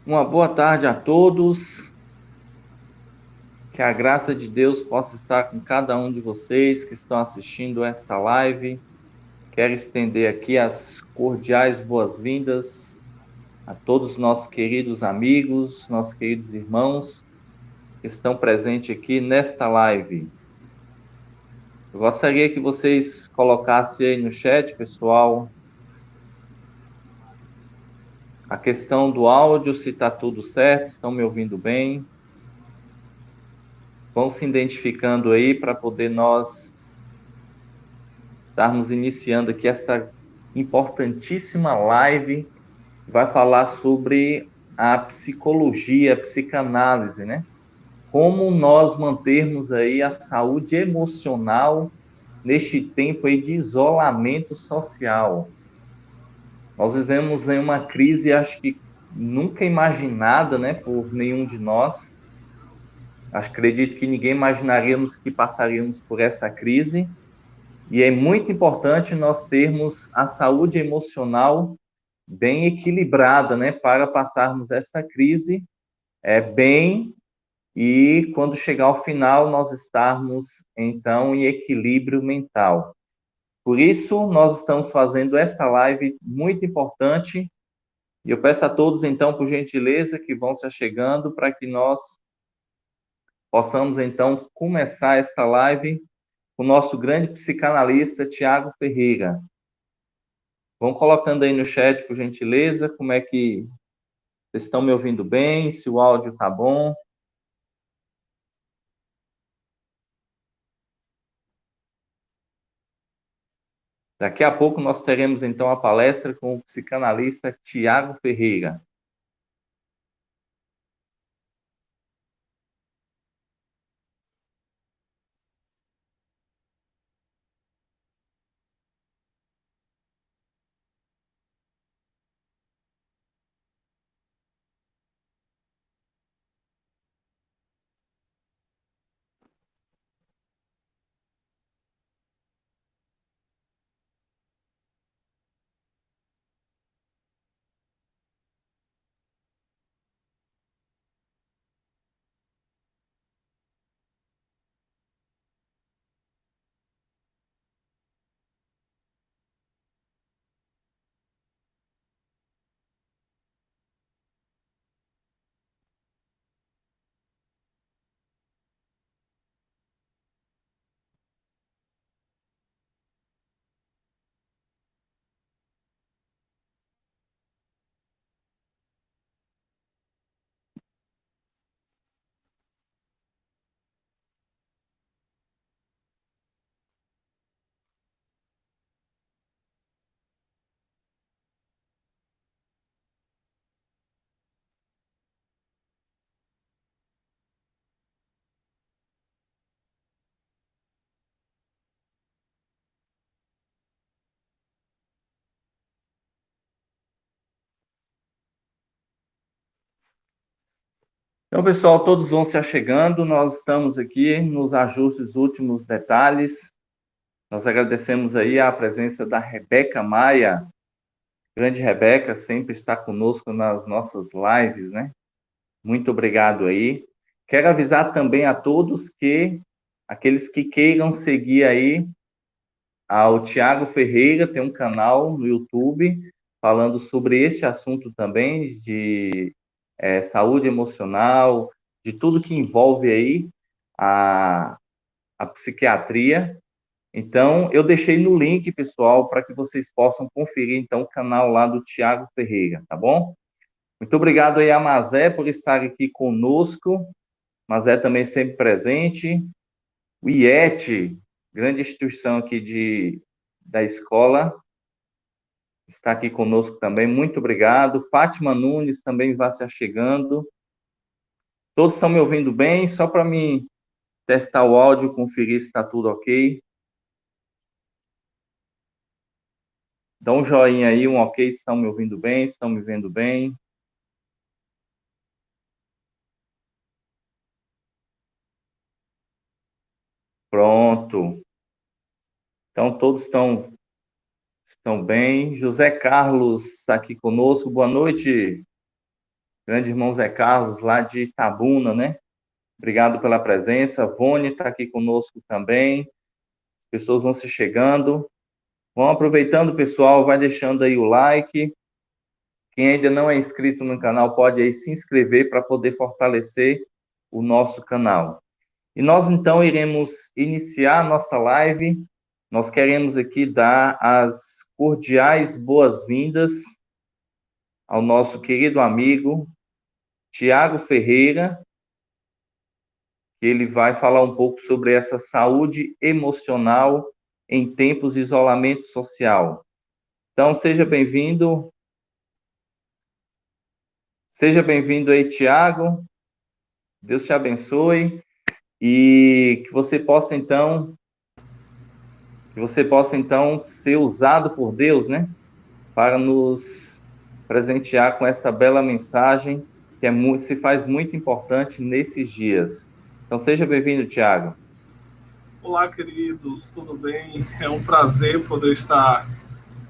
Uma boa tarde a todos. Que a graça de Deus possa estar com cada um de vocês que estão assistindo esta live. Quero estender aqui as cordiais boas-vindas a todos os nossos queridos amigos, nossos queridos irmãos que estão presentes aqui nesta live. Eu gostaria que vocês colocassem aí no chat, pessoal, a questão do áudio, se está tudo certo, estão me ouvindo bem. Vão se identificando aí para poder nós estarmos iniciando aqui essa importantíssima live que vai falar sobre a psicologia, a psicanálise, né? Como nós mantermos aí a saúde emocional neste tempo aí de isolamento social. Nós vivemos em uma crise, acho que nunca imaginada, né, por nenhum de nós. Acredito que ninguém imaginaríamos que passaríamos por essa crise. E é muito importante nós termos a saúde emocional bem equilibrada, né, para passarmos esta crise bem e quando chegar ao final nós estarmos então em equilíbrio mental. Por isso nós estamos fazendo esta live muito importante e eu peço a todos então por gentileza que vão se achegando para que nós possamos então começar esta live com o nosso grande psicanalista Tiago Ferreira. Vão colocando aí no chat, por gentileza, como é que vocês estão me ouvindo bem, se o áudio tá bom. Daqui a pouco nós teremos então a palestra com o psicanalista Tiago Ferreira. Então, pessoal, todos vão se achegando. Nós estamos aqui nos ajustes últimos detalhes. Nós agradecemos aí a presença da Rebeca Maia. Grande Rebeca sempre está conosco nas nossas lives, né? Muito obrigado aí. Quero avisar também a todos que aqueles que queiram seguir aí ao Tiago Ferreira, tem um canal no YouTube falando sobre este assunto também de saúde emocional, de tudo que envolve aí a, a psiquiatria. Então, eu deixei no link, pessoal, para que vocês possam conferir, então, o canal lá do Tiago Ferreira, tá bom? Muito obrigado aí a Mazé por estar aqui conosco. Mazé também sempre presente. O IET, grande instituição aqui da escola, está aqui conosco também. Muito obrigado. Fátima Nunes também vai se achegando. Todos estão me ouvindo bem? Só para me testar o áudio, conferir se está tudo ok. Dá um joinha aí, um ok, se estão me ouvindo bem, se estão me vendo bem. Pronto. Então, todos estão bem. José Carlos está aqui conosco. Boa noite. grande irmão Zé Carlos, lá de Itabuna, né? Obrigado pela presença. Vone está aqui conosco também. As pessoas vão se chegando. Vão aproveitando, pessoal, vai deixando aí o like. Quem ainda não é inscrito no canal pode aí se inscrever para poder fortalecer o nosso canal. E nós então iremos iniciar a nossa live. Nós queremos aqui dar as cordiais boas-vindas ao nosso querido amigo Tiago Ferreira, que ele vai falar um pouco sobre essa saúde emocional em tempos de isolamento social. Então, seja bem-vindo. Seja bem-vindo aí, Tiago. Deus te abençoe e que você possa então ser usado por Deus, né, para nos presentear com essa bela mensagem que se faz muito importante nesses dias. Então, seja bem-vindo, Tiago. Olá, queridos, tudo bem? É um prazer poder estar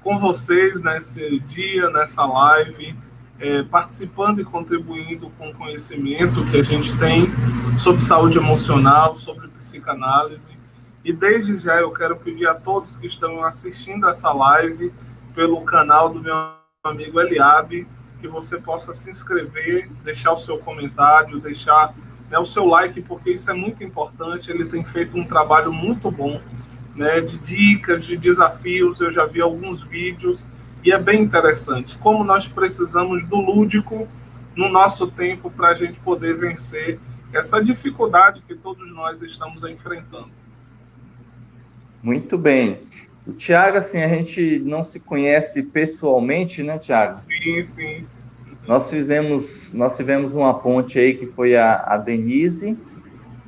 com vocês nesse dia, nessa live, participando e contribuindo com o conhecimento que a gente tem sobre saúde emocional, sobre psicanálise. E desde já eu quero pedir a todos que estão assistindo essa live pelo canal do meu amigo Eliabe, que você possa se inscrever, deixar o seu comentário, deixar o seu like, porque isso é muito importante. Ele tem feito um trabalho muito bom, né, de dicas, de desafios. Eu já vi alguns vídeos e é bem interessante como nós precisamos do lúdico no nosso tempo para a gente poder vencer essa dificuldade que todos nós estamos enfrentando. Muito bem. O Tiago, assim, a gente não se conhece pessoalmente, né, Tiago? Sim, sim. Nós tivemos uma ponte aí que foi a Denise,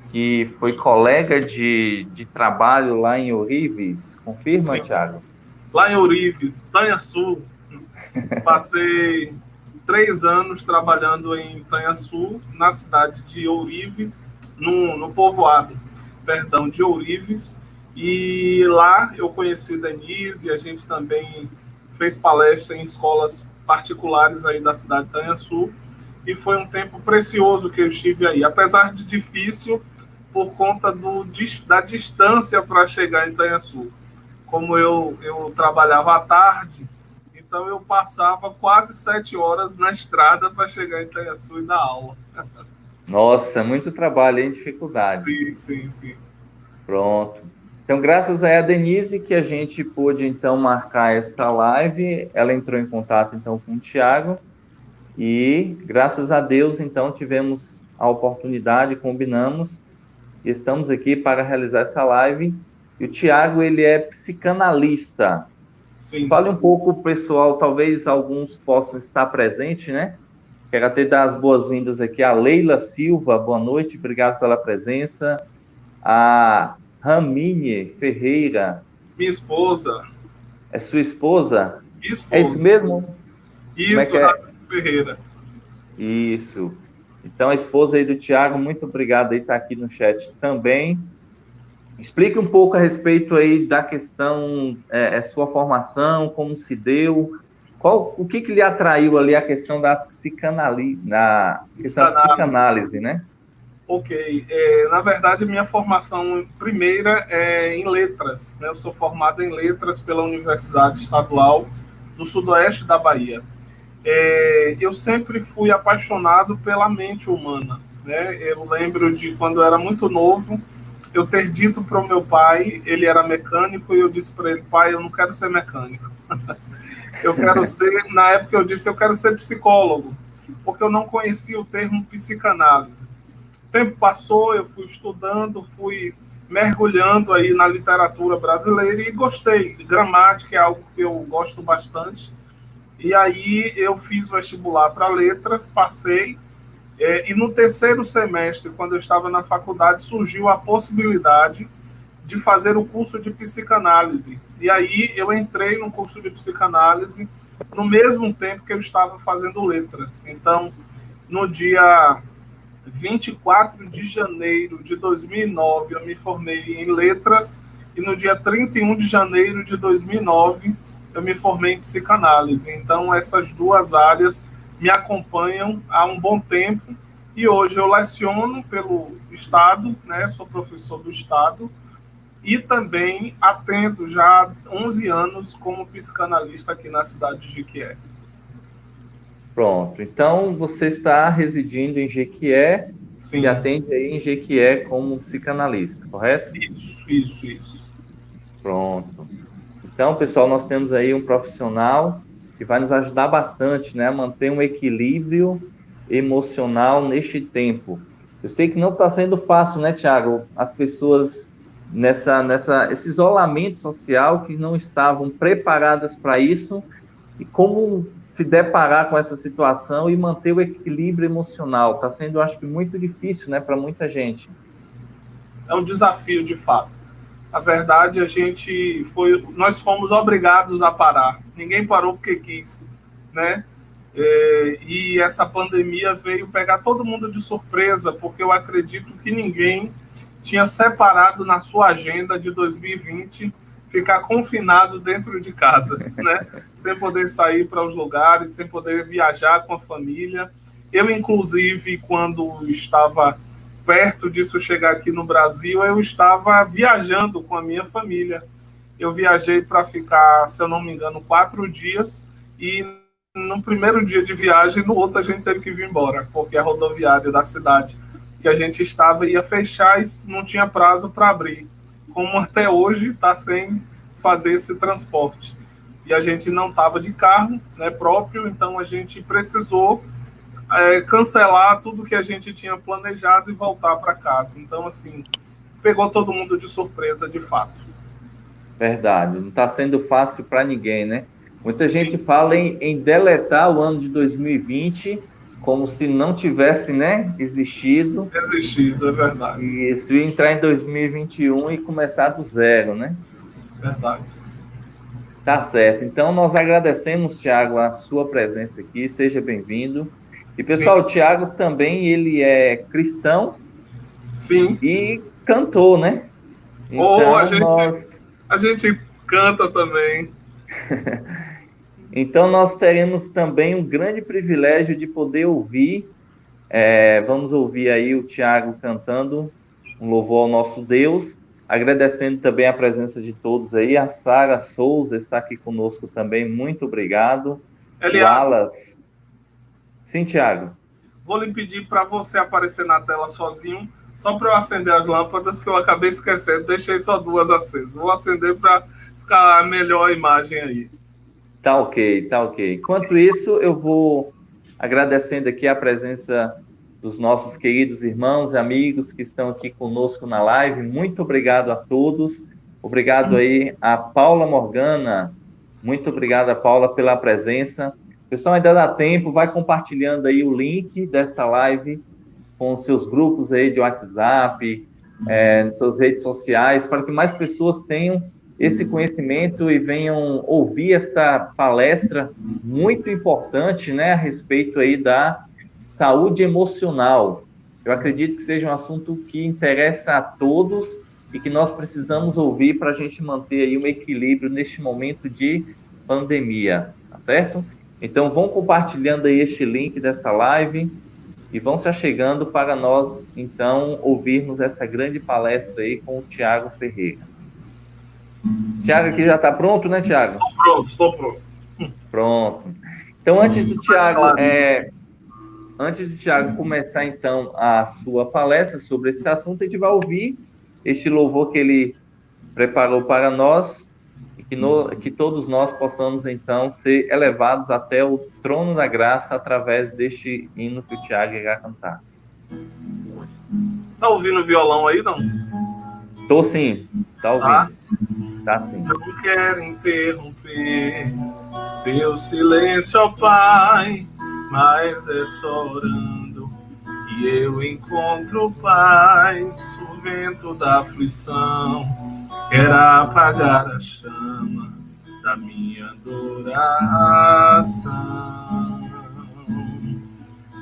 que foi colega de trabalho lá em Ourives. Confirma, Sim. Tiago? Lá em Ourives, Tanhaçu, passei 3 anos trabalhando em Tanhaçu, na cidade de Ourives, no povoado, de Ourives. E lá eu conheci Denise, a gente também fez palestra em escolas particulares aí da cidade de Tanhaçu, e foi um tempo precioso que eu estive aí, apesar de difícil por conta da distância para chegar em Tanhaçu. Como eu trabalhava à tarde, então eu passava quase 7 horas na estrada para chegar em Tanhaçu e dar aula. Nossa, muito trabalho, hein? Dificuldade. Sim, sim, sim. Pronto. Então, graças a Denise que a gente pôde, então, marcar esta live. Ela entrou em contato, então, com o Tiago. E, graças a Deus, então, tivemos a oportunidade, combinamos. E estamos aqui para realizar essa live. E o Tiago, ele é psicanalista. Sim. Fale um pouco, pessoal, talvez alguns possam estar presentes, né? Quero até dar as boas-vindas aqui a Leila Silva. Boa noite, obrigado pela presença. A Ramine Ferreira. Minha esposa. É sua esposa? Minha esposa. É isso mesmo? Isso, como é que é? Ferreira. Isso. Então, a esposa aí do Tiago, muito obrigado aí, está aqui no chat também. Explique um pouco a respeito aí da questão, sua formação, como se deu, o que lhe atraiu ali a questão da psicanálise, né? Ok. Na verdade, minha formação primeira é em letras, né? Eu sou formado em letras pela Universidade Estadual do Sudoeste da Bahia. Eu sempre fui apaixonado pela mente humana, né? Eu lembro de quando eu era muito novo, eu ter dito para o meu pai, ele era mecânico, e eu disse para ele: pai, eu não quero ser mecânico. Eu quero ser, na época eu disse, eu quero ser psicólogo, porque eu não conhecia o termo psicanálise. O tempo passou, eu fui estudando, fui mergulhando aí na literatura brasileira e gostei. Gramática é algo que eu gosto bastante. E aí eu fiz vestibular para letras, passei, e no terceiro semestre, quando eu estava na faculdade, surgiu a possibilidade de fazer o curso de psicanálise. E aí eu entrei no curso de psicanálise no mesmo tempo que eu estava fazendo letras. Então, no dia 24 de janeiro de 2009, eu me formei em letras, e no dia 31 de janeiro de 2009, eu me formei em psicanálise. Então, essas duas áreas me acompanham há um bom tempo, e hoje eu leciono pelo Estado, né? Sou professor do Estado, e também atendo já há 11 anos como psicanalista aqui na cidade de Jequié. Pronto. Então, você está residindo em Jequié Sim. e atende aí em Jequié como psicanalista, correto? Isso. Pronto. Então, pessoal, nós temos aí um profissional que vai nos ajudar bastante, né, a manter um equilíbrio emocional neste tempo. Eu sei que não está sendo fácil, né, Tiago? As pessoas esse isolamento social que não estavam preparadas para isso e como se deparar com essa situação e manter o equilíbrio emocional. Está sendo, eu acho que, muito difícil, né, para muita gente. É um desafio, de fato. Na verdade, nós fomos obrigados a parar. Ninguém parou porque quis, né? E essa pandemia veio pegar todo mundo de surpresa, porque eu acredito que ninguém tinha separado na sua agenda de 2020 ficar confinado dentro de casa, né? Sem poder sair para os lugares, sem poder viajar com a família. Eu, inclusive, quando estava perto disso chegar aqui no Brasil, eu estava viajando com a minha família. Eu viajei para ficar, se eu não me engano, 4 dias, e no primeiro dia de viagem, no outro a gente teve que vir embora, porque a rodoviária da cidade que a gente estava ia fechar e não tinha prazo para abrir, como até hoje está sem fazer esse transporte. E a gente não estava de carro, né, próprio, então a gente precisou cancelar tudo que a gente tinha planejado e voltar para casa. Então, assim, pegou todo mundo de surpresa, de fato. Verdade, não está sendo fácil para ninguém, né? Muita gente Sim. fala em deletar o ano de 2020 como se não tivesse, né, existido. Existido, é verdade. E isso, entrar em 2021 e começar do zero, né? Verdade. Tá certo. Então, nós agradecemos, Tiago, a sua presença aqui. Seja bem-vindo. E, pessoal, Sim. o Tiago também, ele é cristão Sim. e cantor, né? Ou a Então, gente canta também. Então, nós teremos também um grande privilégio de poder ouvir, vamos ouvir aí o Tiago cantando um louvor ao nosso Deus, agradecendo também a presença de todos aí. A Sara Souza está aqui conosco também, muito obrigado. O Eliago, Wallace. Sim, Tiago. vou lhe pedir para você aparecer na tela sozinho, só para eu acender as lâmpadas, que eu acabei esquecendo, deixei só 2 acesas. Vou acender para ficar melhor a imagem aí. Tá ok, tá ok. Enquanto isso, eu vou agradecendo aqui a presença dos nossos queridos irmãos e amigos que estão aqui conosco na live. Muito obrigado a todos. Obrigado aí a Paula Morgana. Muito obrigado, a Paula, pela presença. Pessoal, ainda dá tempo, vai compartilhando aí o link desta live com os seus grupos aí de WhatsApp, suas redes sociais, para que mais pessoas tenham esse conhecimento e venham ouvir esta palestra muito importante, né, a respeito aí da saúde emocional. Eu acredito que seja um assunto que interessa a todos e que nós precisamos ouvir para a gente manter aí um equilíbrio neste momento de pandemia, tá certo? Então, vão compartilhando aí este link dessa live e vão se achegando para nós, então, ouvirmos essa grande palestra aí com o Tiago Ferreira. Tiago aqui já está pronto, né, Tiago? Estou pronto. Pronto. Então, antes do Tiago começar, então, a sua palestra sobre esse assunto, a gente vai ouvir este louvor que ele preparou para nós e que todos nós possamos, então, ser elevados até o trono da graça através deste hino que o Tiago irá cantar. Tá ouvindo o violão aí, não? Tô sim, tá ouvindo. Tá sim. Não quero interromper teu silêncio, ó Pai, mas é só orando que eu encontro paz. O vento da aflição quer apagar a chama da minha adoração.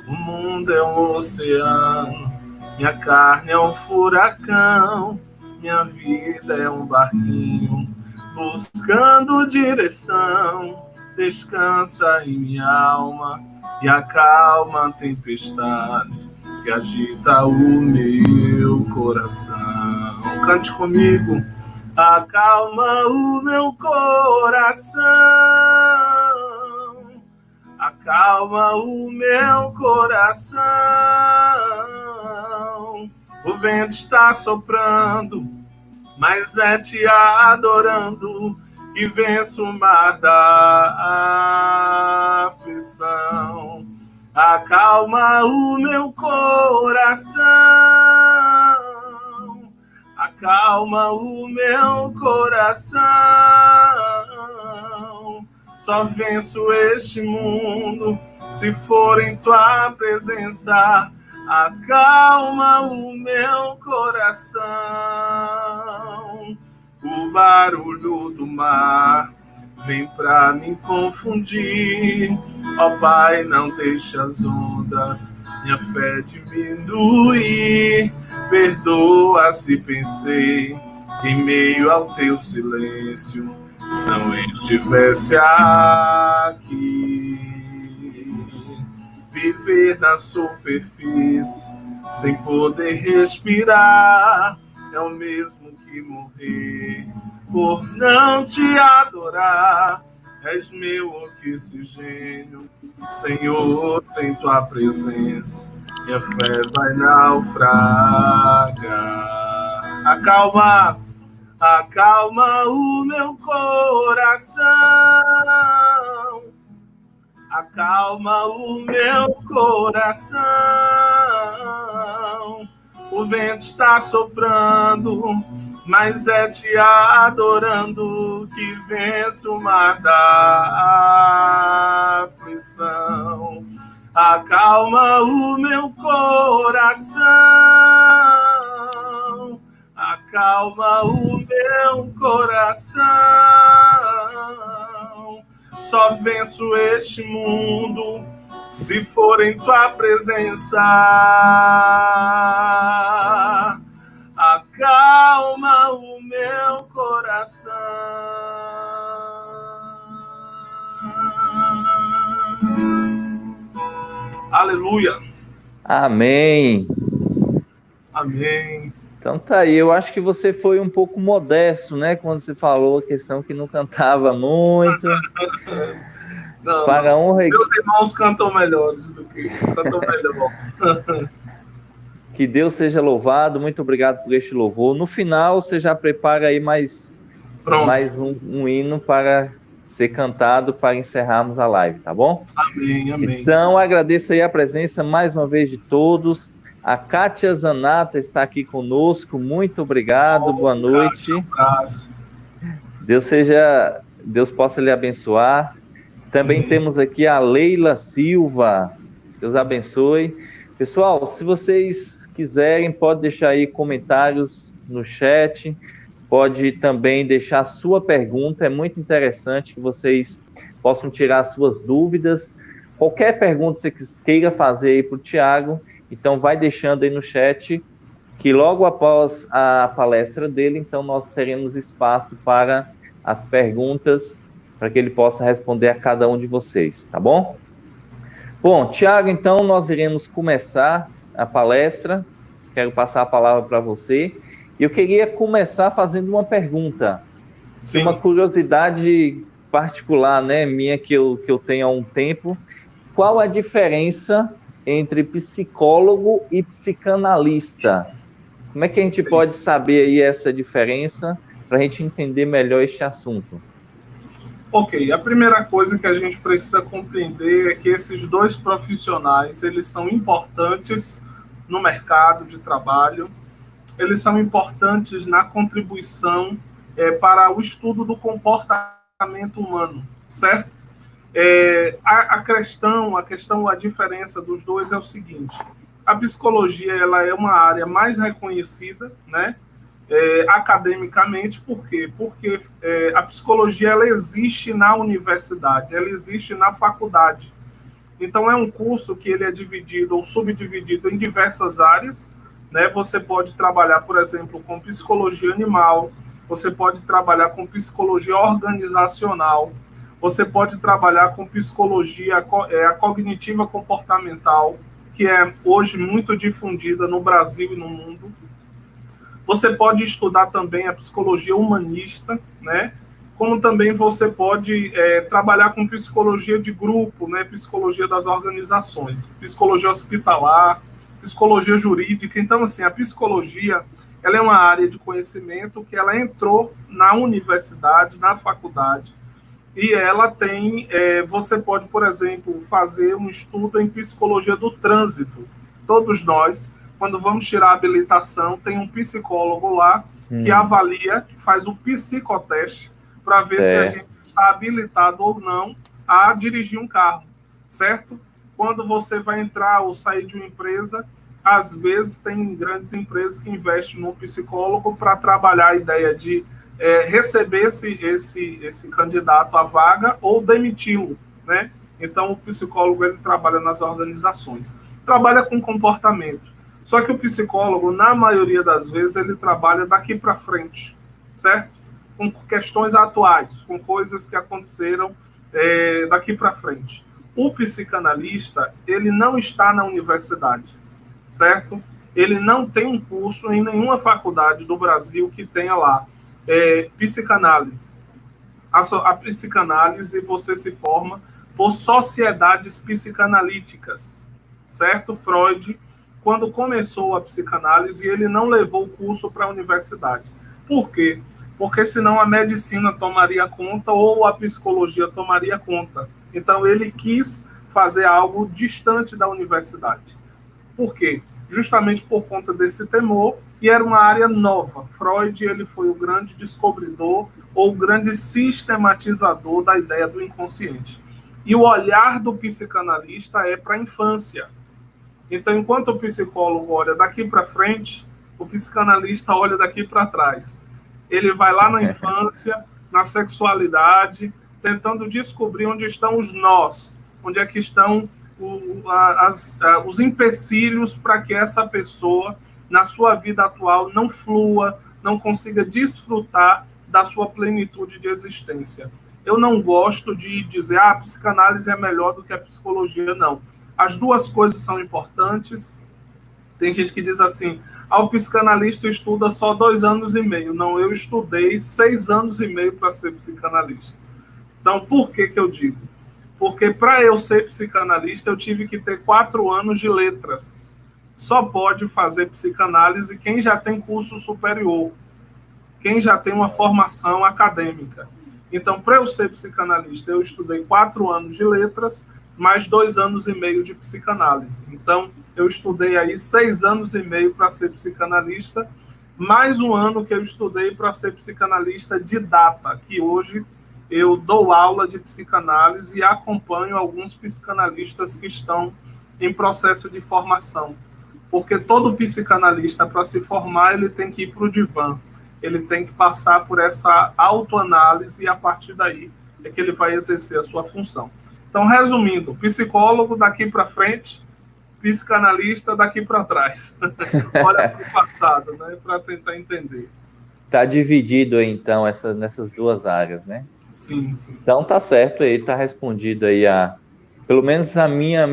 O mundo é um oceano, minha carne é um furacão, minha vida é um barquinho buscando direção. Descansa em minha alma, e acalma a tempestade que agita o meu coração. Cante comigo. Acalma o meu coração, acalma o meu coração. O vento está soprando, mas é te adorando que venço o mar da aflição. Acalma o meu coração, acalma o meu coração. Só venço este mundo se for em tua presença. Acalma o meu coração. O barulho do mar vem pra me confundir. Ó Pai, não deixe as ondas minha fé diminuir. Perdoa se pensei que em meio ao teu silêncio não estivesse aqui. Viver na superfície sem poder respirar é o mesmo que morrer por não te adorar. És meu oxigênio, Senhor, sem tua presença minha fé vai naufragar. Acalma, acalma o meu coração, acalma o meu coração. O vento está soprando, mas é te adorando que venço o mar da aflição. Acalma o meu coração, acalma o meu coração. Só venço este mundo se for em tua presença. Acalma o meu coração. Aleluia. Amém. Amém. Então tá aí, eu acho que você foi um pouco modesto, né? Quando você falou a questão que não cantava muito. Não, Para não. honra e... Meus irmãos cantam melhores do que cantam melhor. Que Deus seja louvado, muito obrigado por este louvor. No final, você já prepara aí mais um hino para ser cantado para encerrarmos a live, tá bom? Amém, amém. Então, agradeço aí a presença mais uma vez de todos. A Kátia Zanata está aqui conosco, muito obrigado, boa noite. Um abraço. Deus possa lhe abençoar. Também temos aqui a Leila Silva, Deus abençoe. Pessoal, se vocês quiserem, pode deixar aí comentários no chat, pode também deixar sua pergunta, é muito interessante que vocês possam tirar suas dúvidas. Qualquer pergunta que você queira fazer aí para o Tiago, então vai deixando aí no chat, que logo após a palestra dele, então nós teremos espaço para as perguntas, para que ele possa responder a cada um de vocês, tá bom? Bom, Tiago, então nós iremos começar a palestra. Quero passar a palavra para você. Eu queria começar fazendo uma pergunta. Sim. Uma curiosidade particular, né, minha, que eu tenho há um tempo. Qual a diferença entre psicólogo e psicanalista? Como é que a gente pode saber aí essa diferença para a gente entender melhor este assunto? Ok, a primeira coisa que a gente precisa compreender é que esses dois profissionais, eles são importantes no mercado de trabalho, eles são importantes na contribuição para o estudo do comportamento humano, certo? A diferença dos dois é o seguinte: a psicologia ela é uma área mais reconhecida, né? Academicamente, por quê? Porque a psicologia ela existe na universidade, ela existe na faculdade. Então, é um curso que ele é dividido ou subdividido em diversas áreas, né? Você pode trabalhar, por exemplo, com psicologia animal, você pode trabalhar com psicologia organizacional, Você pode trabalhar com psicologia, a cognitiva comportamental, que é hoje muito difundida no Brasil e no mundo. Você pode estudar também a psicologia humanista, né? Como também você pode trabalhar com psicologia de grupo, né? Psicologia das organizações, psicologia hospitalar, psicologia jurídica. Então, assim, a psicologia, ela é uma área de conhecimento que ela entrou na universidade, na faculdade, e ela tem, você pode, por exemplo, fazer um estudo em psicologia do trânsito. Todos nós, quando vamos tirar a habilitação, tem um psicólogo lá que avalia, que faz o psicoteste para ver se a gente está habilitado ou não a dirigir um carro, certo? Quando você vai entrar ou sair de uma empresa, às vezes tem grandes empresas que investem num psicólogo para trabalhar a ideia de receber esse candidato à vaga ou demiti-lo, né? Então, o psicólogo, ele trabalha nas organizações. Trabalha com comportamento. Só que o psicólogo, na maioria das vezes, ele trabalha daqui para frente, certo? Com questões atuais, com coisas que aconteceram daqui para frente. O psicanalista, ele não está na universidade, certo? Ele não tem um curso em nenhuma faculdade do Brasil que tenha lá psicanálise. A psicanálise, você se forma por sociedades psicanalíticas, certo? Freud, quando começou a psicanálise, ele não levou o curso para a universidade. Por quê? Porque senão a medicina tomaria conta ou a psicologia tomaria conta. Então, ele quis fazer algo distante da universidade. Por quê? Justamente por conta desse temor, e era uma área nova. Freud, ele foi o grande descobridor ou o grande sistematizador da ideia do inconsciente. E o olhar do psicanalista é para a infância. Então, enquanto o psicólogo olha daqui para frente, o psicanalista olha daqui para trás. Ele vai lá na infância, na sexualidade, tentando descobrir onde estão os nós, onde é que estão os empecilhos para que essa pessoa, na sua vida atual, não flua, não consiga desfrutar da sua plenitude de existência. Eu não gosto de dizer, a psicanálise é melhor do que a psicologia, não. As duas coisas são importantes. Tem gente que diz assim, o psicanalista estuda só 2 anos e meio. Não, eu estudei 6 anos e meio para ser psicanalista. Então, por que eu digo? Porque para eu ser psicanalista, eu tive que ter 4 anos de letras. Só pode fazer psicanálise quem já tem curso superior, quem já tem uma formação acadêmica. Então, para eu ser psicanalista, eu estudei 4 anos de letras, mais 2 anos e meio de psicanálise. Então, eu estudei aí 6 anos e meio para ser psicanalista, mais 1 ano que eu estudei para ser psicanalista didata, que hoje eu dou aula de psicanálise e acompanho alguns psicanalistas que estão em processo de formação. Porque todo psicanalista, para se formar, ele tem que ir para o divã. Ele tem que passar por essa autoanálise e, a partir daí, é que ele vai exercer a sua função. Então, resumindo, psicólogo daqui para frente, psicanalista daqui para trás. Olha para o passado, né, para tentar entender. Está dividido aí, então, nessas duas áreas, né? Sim, sim. Então, tá certo aí, tá respondido aí pelo menos a minha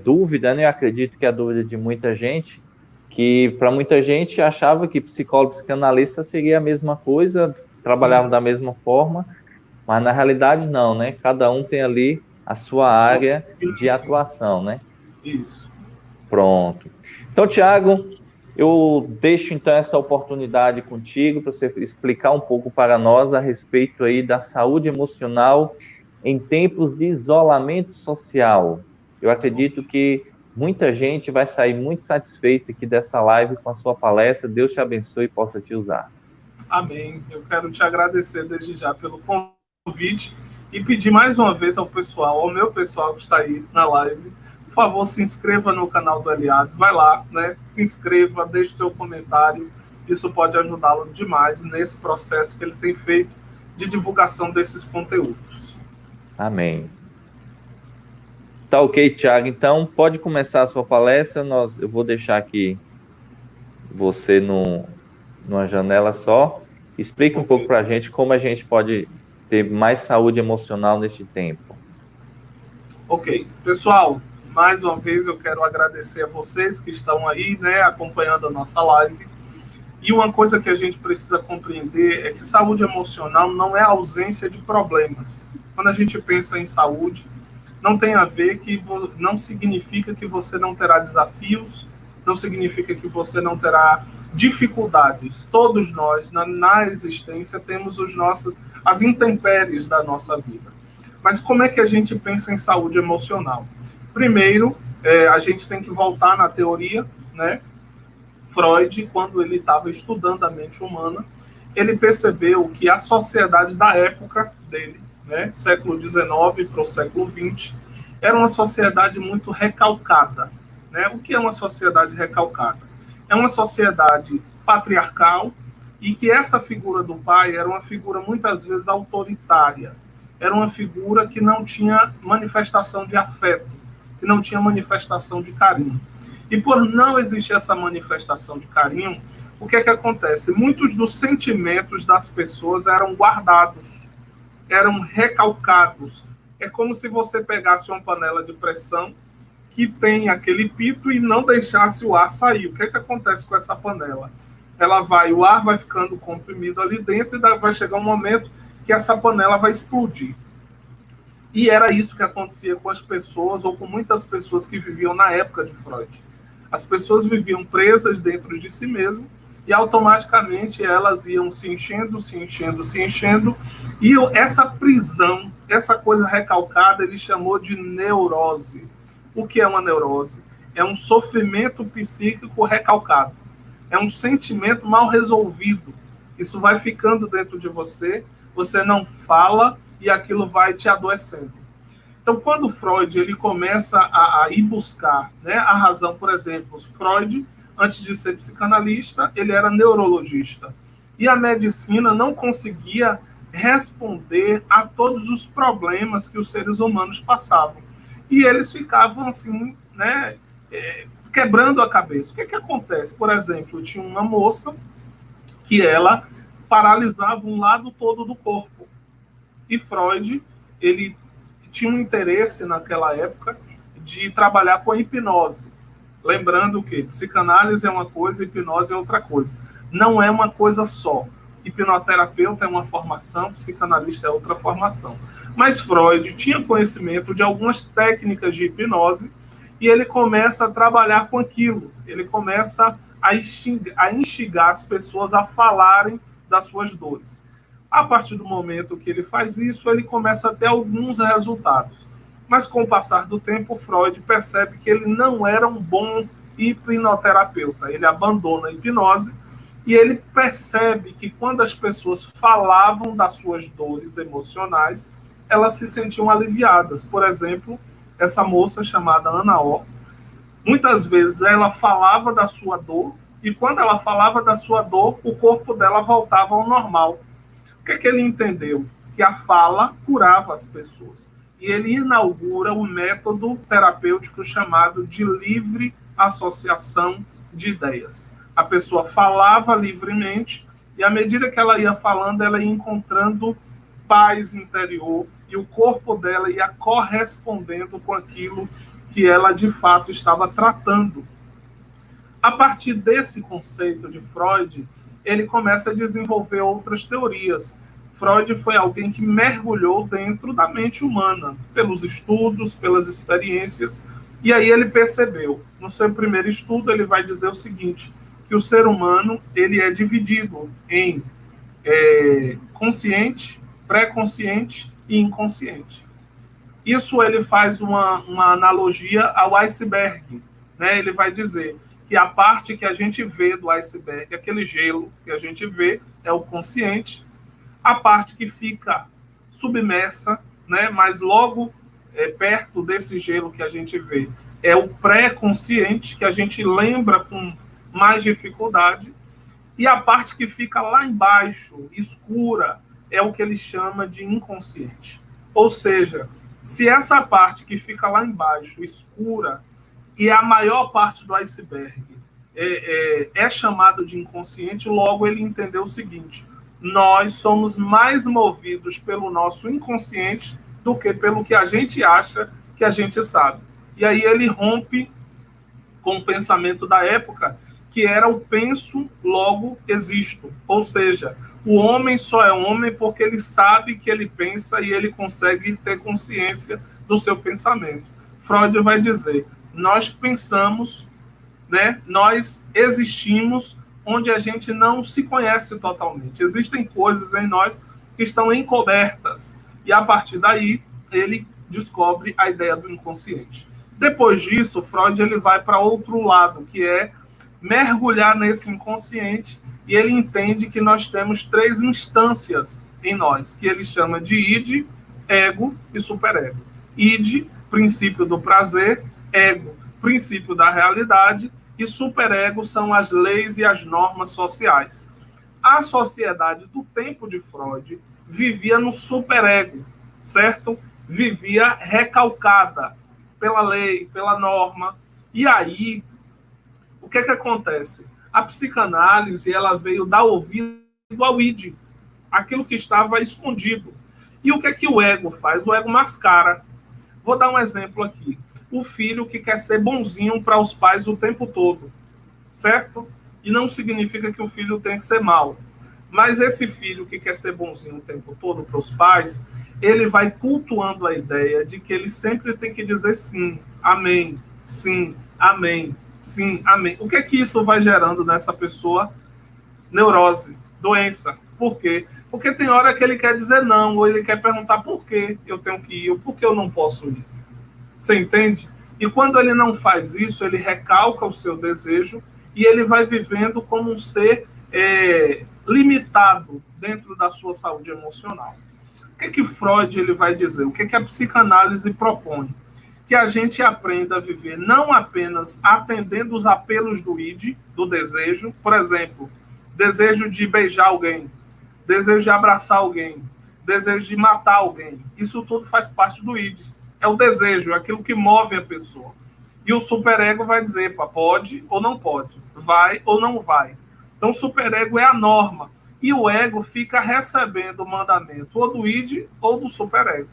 dúvida, né? Eu acredito que é a dúvida de muita gente, que para muita gente achava que psicólogo e psicanalista seria a mesma coisa, trabalhavam da mesma forma, mas na realidade não, né? Cada um tem ali a sua área de atuação, né? Isso. Pronto. Então, Tiago, eu deixo então essa oportunidade contigo para você explicar um pouco para nós a respeito aí da saúde emocional em tempos de isolamento social. Eu acredito que muita gente vai sair muito satisfeita aqui dessa live com a sua palestra. Deus te abençoe e possa te usar. Amém. Eu quero te agradecer desde já pelo convite e pedir mais uma vez ao meu pessoal que está aí na live, por favor, se inscreva no canal do Eliade, vai lá, né? Se inscreva, deixe seu comentário, isso pode ajudá-lo demais nesse processo que ele tem feito de divulgação desses conteúdos. Amém. Tá ok, Tiago, então pode começar a sua palestra, eu vou deixar aqui você numa janela só, explica um pouco para a gente como a gente pode ter mais saúde emocional neste tempo? Ok. Pessoal, mais uma vez eu quero agradecer a vocês que estão aí, né, acompanhando a nossa live. E uma coisa que a gente precisa compreender é que saúde emocional não é ausência de problemas. Quando a gente pensa em saúde, não tem a ver que não significa que você não terá desafios, não significa que você não terá dificuldades. Todos nós, na existência, temos as intempéries da nossa vida. Mas como é que a gente pensa em saúde emocional? Primeiro, a gente tem que voltar na teoria, né? Freud, quando ele estava estudando a mente humana, ele percebeu que a sociedade da época dele, né, século XIX para o século XX, era uma sociedade muito recalcada. Né? O que é uma sociedade recalcada? É uma sociedade patriarcal e que essa figura do pai era uma figura muitas vezes autoritária. Era uma figura que não tinha manifestação de afeto, que não tinha manifestação de carinho. E por não existir essa manifestação de carinho, o que é que acontece? Muitos dos sentimentos das pessoas eram guardados, eram recalcados. É como se você pegasse uma panela de pressão que tem aquele pito e não deixasse o ar sair. O que é que acontece com essa panela? O ar vai ficando comprimido ali dentro e vai chegar um momento que essa panela vai explodir. E era isso que acontecia com as pessoas, ou com muitas pessoas que viviam na época de Freud. As pessoas viviam presas dentro de si mesmas e automaticamente elas iam se enchendo, e essa prisão, essa coisa recalcada, ele chamou de neurose. O que é uma neurose? É um sofrimento psíquico recalcado. É um sentimento mal resolvido. Isso vai ficando dentro de você, você não fala e aquilo vai te adoecendo. Então, quando Freud ele começa a ir buscar, né, a razão, por exemplo, Freud, antes de ser psicanalista, ele era neurologista. E a medicina não conseguia responder a todos os problemas que os seres humanos passavam. E eles ficavam assim, né, quebrando a cabeça. O que é que acontece? Por exemplo, tinha uma moça que ela paralisava um lado todo do corpo. E Freud, ele tinha um interesse naquela época de trabalhar com a hipnose. Lembrando que psicanálise é uma coisa, hipnose é outra coisa. Não é uma coisa só. Hipnoterapeuta é uma formação, psicanalista é outra formação. Mas Freud tinha conhecimento de algumas técnicas de hipnose e ele começa a trabalhar com aquilo. Ele começa a instigar as pessoas a falarem das suas dores. A partir do momento que ele faz isso, ele começa a ter alguns resultados. Mas com o passar do tempo, Freud percebe que ele não era um bom hipnoterapeuta. Ele abandona a hipnose e ele percebe que quando as pessoas falavam das suas dores emocionais, elas se sentiam aliviadas. Por exemplo, essa moça chamada Ana O, muitas vezes ela falava da sua dor e quando ela falava da sua dor, o corpo dela voltava ao normal. O que é que ele entendeu? Que a fala curava as pessoas. E ele inaugura um método terapêutico chamado de livre associação de ideias. A pessoa falava livremente e à medida que ela ia falando, ela ia encontrando paz interior e o corpo dela ia correspondendo com aquilo que ela de fato estava tratando. A partir desse conceito de Freud, ele começa a desenvolver outras teorias. Freud foi alguém que mergulhou dentro da mente humana, pelos estudos, pelas experiências, e aí ele percebeu, no seu primeiro estudo, ele vai dizer o seguinte, que o ser humano ele é dividido em consciente, pré-consciente e inconsciente. Isso ele faz uma analogia ao iceberg, né? Ele vai dizer que a parte que a gente vê do iceberg, aquele gelo que a gente vê, é o consciente. A parte que fica submersa, né, mas logo perto desse gelo que a gente vê, é o pré-consciente, que a gente lembra com mais dificuldade. E a parte que fica lá embaixo, escura, é o que ele chama de inconsciente. Ou seja, se essa parte que fica lá embaixo, escura, e a maior parte do iceberg é chamado de inconsciente, logo ele entendeu o seguinte: nós somos mais movidos pelo nosso inconsciente do que pelo que a gente acha que a gente sabe. E aí ele rompe com o pensamento da época, que era o penso, logo existo. Ou seja, o homem só é homem porque ele sabe que ele pensa e ele consegue ter consciência do seu pensamento. Freud vai dizer, nós pensamos, né? Nós existimos onde a gente não se conhece totalmente. Existem coisas em nós que estão encobertas. E a partir daí, ele descobre a ideia do inconsciente. Depois disso, Freud ele vai para outro lado, que é mergulhar nesse inconsciente, e ele entende que nós temos 3 instâncias em nós, que ele chama de id, ego e superego. Id, princípio do prazer, ego, princípio da realidade, e superego são as leis e as normas sociais. A sociedade do tempo de Freud vivia no superego, certo? Vivia recalcada pela lei, pela norma. E aí, o que acontece? A psicanálise ela veio dar ouvido ao id, aquilo que estava escondido. E o que o ego faz? O ego mascara. Vou dar um exemplo aqui. O filho que quer ser bonzinho para os pais o tempo todo, certo? E não significa que o filho tem que ser mau. Mas esse filho que quer ser bonzinho o tempo todo para os pais, ele vai cultuando a ideia de que ele sempre tem que dizer sim, amém, sim, amém, sim, amém. O que isso vai gerando nessa pessoa? Neurose, doença. Por quê? Porque tem hora que ele quer dizer não, ou ele quer perguntar por que eu tenho que ir, ou por que eu não posso ir. Você entende? E quando ele não faz isso, ele recalca o seu desejo e ele vai vivendo como um ser limitado dentro da sua saúde emocional. O que Freud ele vai dizer? O que a psicanálise propõe? Que a gente aprenda a viver não apenas atendendo os apelos do id, do desejo, por exemplo, desejo de beijar alguém, desejo de abraçar alguém, desejo de matar alguém. Isso tudo faz parte do id. É o desejo, é aquilo que move a pessoa. E o superego vai dizer, pode ou não pode, vai ou não vai. Então, o superego é a norma. E o ego fica recebendo o mandamento ou do id ou do superego.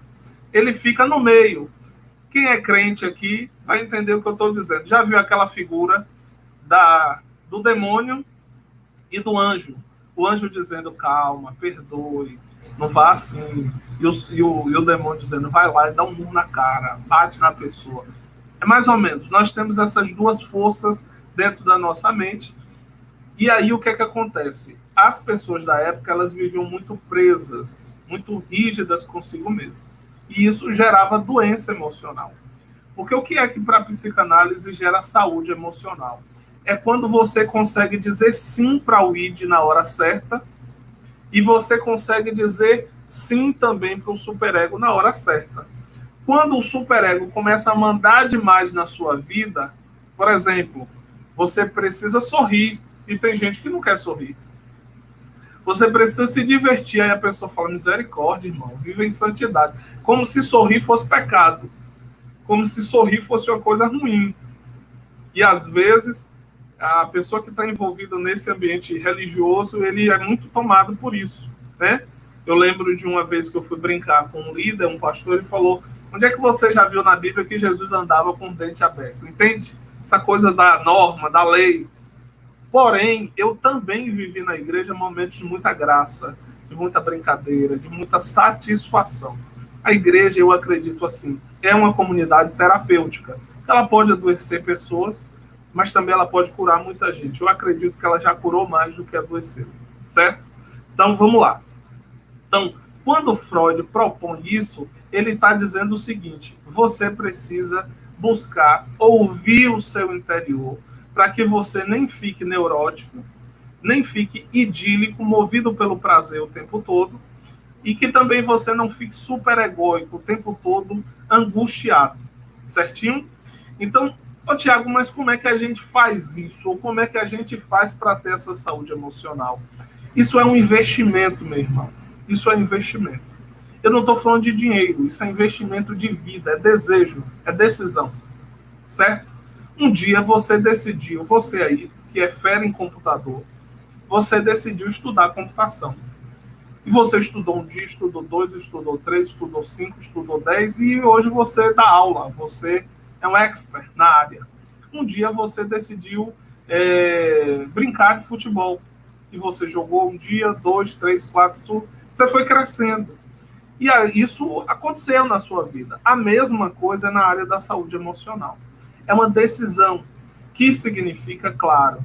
Ele fica no meio. Quem é crente aqui vai entender o que eu estou dizendo. Já viu aquela figura do demônio e do anjo? O anjo dizendo, calma, perdoe, não vá assim. E o demônio dizendo, vai lá e dá um murro na cara, bate na pessoa. É mais ou menos. Nós temos essas duas forças dentro da nossa mente. E aí o que acontece? As pessoas da época, elas viviam muito presas, muito rígidas consigo mesmo. E isso gerava doença emocional. Porque o que é que para a psicanálise gera saúde emocional? É quando você consegue dizer sim para o id na hora certa e você consegue dizer sim também para o superego na hora certa. Quando o superego começa a mandar demais na sua vida, por exemplo, você precisa sorrir e tem gente que não quer sorrir. Você precisa se divertir, aí a pessoa fala, misericórdia, irmão, vive em santidade. Como se sorrir fosse pecado. Como se sorrir fosse uma coisa ruim. E às vezes, a pessoa que está envolvida nesse ambiente religioso, ele é muito tomado por isso, né? Eu lembro de uma vez que eu fui brincar com um líder, um pastor, ele falou, onde é que você já viu na Bíblia que Jesus andava com o dente aberto? Entende? Essa coisa da norma, da lei. Porém, eu também vivi na igreja momentos de muita graça, de muita brincadeira, de muita satisfação. A igreja, eu acredito assim, é uma comunidade terapêutica. Ela pode adoecer pessoas, mas também ela pode curar muita gente. Eu acredito que ela já curou mais do que adoeceu, certo? Então, vamos lá. Então, quando Freud propõe isso, ele está dizendo o seguinte, você precisa buscar ouvir o seu interior, para que você nem fique neurótico, nem fique idílico, movido pelo prazer o tempo todo, e que também você não fique super egóico o tempo todo, angustiado, certinho? Então, Tiago, mas como é que a gente faz isso? Ou como é que a gente faz para ter essa saúde emocional? Isso é um investimento, meu irmão. Isso é investimento. Eu não estou falando de dinheiro, isso é investimento de vida, é desejo, é decisão, certo? Um dia você decidiu, você aí, que é fera em computador, você decidiu estudar computação. E você estudou um dia, estudou 2, estudou 3, estudou 5, estudou 10 e hoje você dá aula, você é um expert na área. Um dia você decidiu brincar de futebol e você jogou um dia, 2, 3, 4, você foi crescendo. E isso aconteceu na sua vida. A mesma coisa na área da saúde emocional. É uma decisão que significa, claro,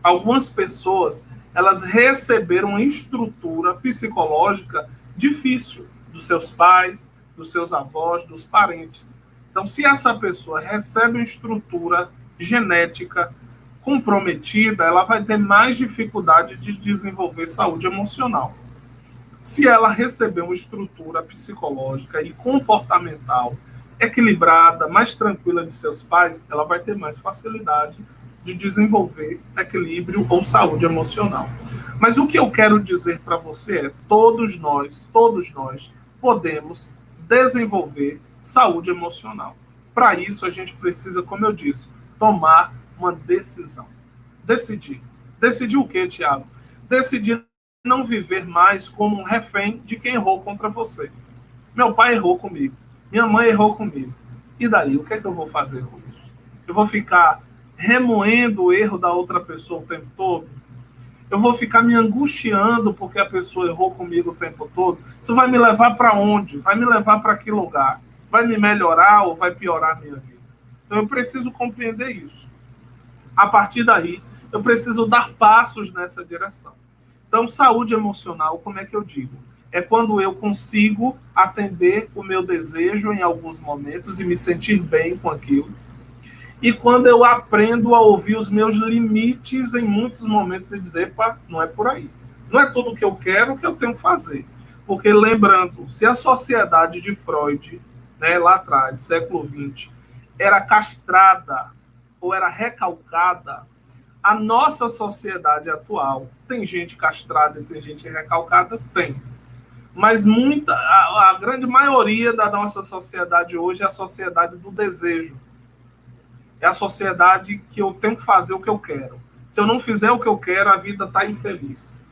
algumas pessoas elas receberam uma estrutura psicológica difícil dos seus pais, dos seus avós, dos parentes. Então, se essa pessoa recebe uma estrutura genética comprometida, ela vai ter mais dificuldade de desenvolver saúde emocional. Se ela receber uma estrutura psicológica e comportamental equilibrada, mais tranquila de seus pais, ela vai ter mais facilidade de desenvolver equilíbrio ou saúde emocional. Mas o que eu quero dizer para você é, todos nós podemos desenvolver saúde emocional. Para isso, a gente precisa, como eu disse, tomar uma decisão. Decidir. Decidir o quê, Tiago? Decidir não viver mais como um refém de quem errou contra você. Meu pai errou comigo. Minha mãe errou comigo. E daí, o que é que eu vou fazer com isso? Eu vou ficar remoendo o erro da outra pessoa o tempo todo? Eu vou ficar me angustiando porque a pessoa errou comigo o tempo todo? Isso vai me levar para onde? Vai me levar para que lugar? Vai me melhorar ou vai piorar a minha vida? Então eu preciso compreender isso. A partir daí, eu preciso dar passos nessa direção. Então, saúde emocional, como é que eu digo? É quando eu consigo atender o meu desejo em alguns momentos e me sentir bem com aquilo. E quando eu aprendo a ouvir os meus limites em muitos momentos e dizer, pá, não é por aí. Não é tudo o que eu quero que eu tenho que fazer. Porque, lembrando, se a sociedade de Freud, né, lá atrás, século XX, era castrada ou era recalcada, a nossa sociedade atual, tem gente castrada e tem gente recalcada? Tem. Mas a grande maioria da nossa sociedade hoje é a sociedade do desejo. É a sociedade que eu tenho que fazer o que eu quero. Se eu não fizer o que eu quero, a vida está infeliz.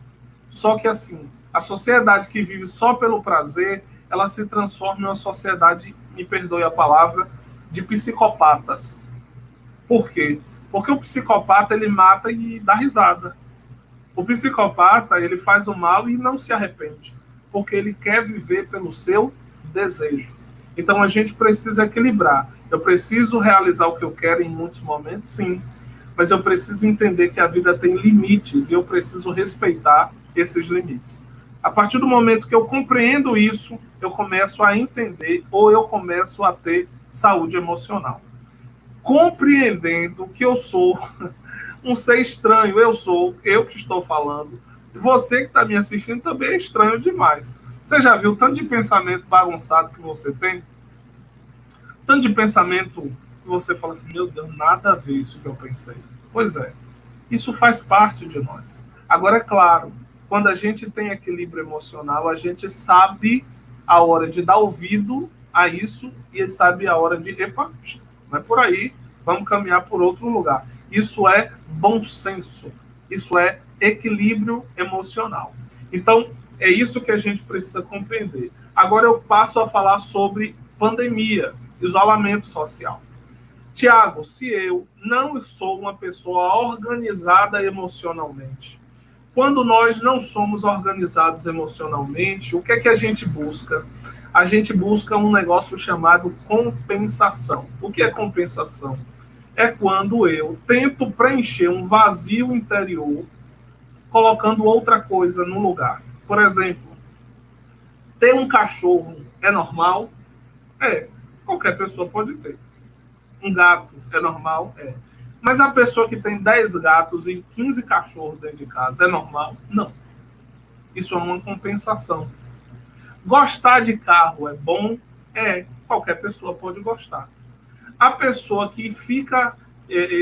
Só que assim, a sociedade que vive só pelo prazer, ela se transforma em uma sociedade, me perdoe a palavra, de psicopatas. Por quê? Porque o psicopata, ele mata e dá risada. O psicopata, ele faz o mal e não se arrepende, porque ele quer viver pelo seu desejo. Então, a gente precisa equilibrar. Eu preciso realizar o que eu quero em muitos momentos, sim, mas eu preciso entender que a vida tem limites e eu preciso respeitar esses limites. A partir do momento que eu compreendo isso, eu começo a entender ou eu começo a ter saúde emocional. Compreendendo que eu sou um ser estranho, eu que estou falando, você que está me assistindo também é estranho demais. Você já viu tanto de pensamento bagunçado que você tem? Tanto de pensamento que você fala assim, meu Deus, nada a ver isso que eu pensei. Pois é, isso faz parte de nós. Agora, é claro, quando a gente tem equilíbrio emocional, a gente sabe a hora de dar ouvido a isso e sabe a hora de, epa, não é por aí, vamos caminhar por outro lugar. Isso é bom senso, isso é equilíbrio emocional. Então, é isso que a gente precisa compreender. Agora eu passo a falar sobre pandemia, isolamento social. Tiago, se eu não sou uma pessoa organizada emocionalmente, quando nós não somos organizados emocionalmente, o que é que a gente busca? A gente busca um negócio chamado compensação. O que é compensação? É quando eu tento preencher um vazio interior colocando outra coisa no lugar. Por exemplo, ter um cachorro é normal? É. Qualquer pessoa pode ter. Um gato é normal? É. Mas a pessoa que tem 10 gatos e 15 cachorros dentro de casa é normal? Não. Isso é uma compensação. Gostar de carro é bom? É. Qualquer pessoa pode gostar. A pessoa que fica,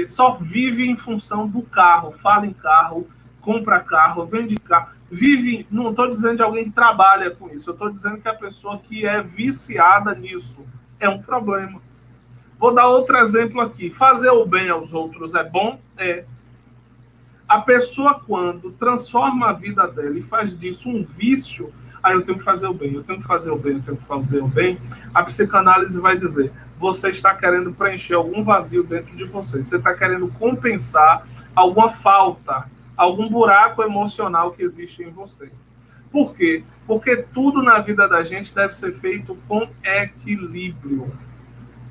só vive em função do carro, fala em carro, compra carro, vende carro, vive, não estou dizendo de alguém que trabalha com isso, eu estou dizendo que a pessoa que é viciada nisso é um problema. Vou dar outro exemplo aqui. Fazer o bem aos outros é bom? É. A pessoa, quando transforma a vida dela e faz disso um vício, aí eu tenho que fazer o bem, eu tenho que fazer o bem, eu tenho que fazer o bem, a psicanálise vai dizer, você está querendo preencher algum vazio dentro de você, você está querendo compensar alguma falta, algum buraco emocional que existe em você. Por quê? Porque tudo na vida da gente deve ser feito com equilíbrio,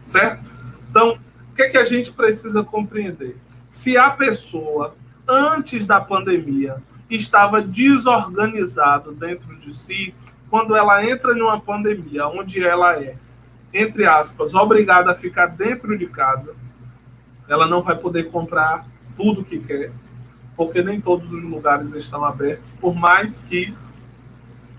certo? Então, o que é que a gente precisa compreender? Se a pessoa, antes da pandemia, estava desorganizado dentro de si, quando ela entra numa pandemia, onde ela é, entre aspas, obrigada a ficar dentro de casa, ela não vai poder comprar tudo que quer, porque nem todos os lugares estão abertos, por mais que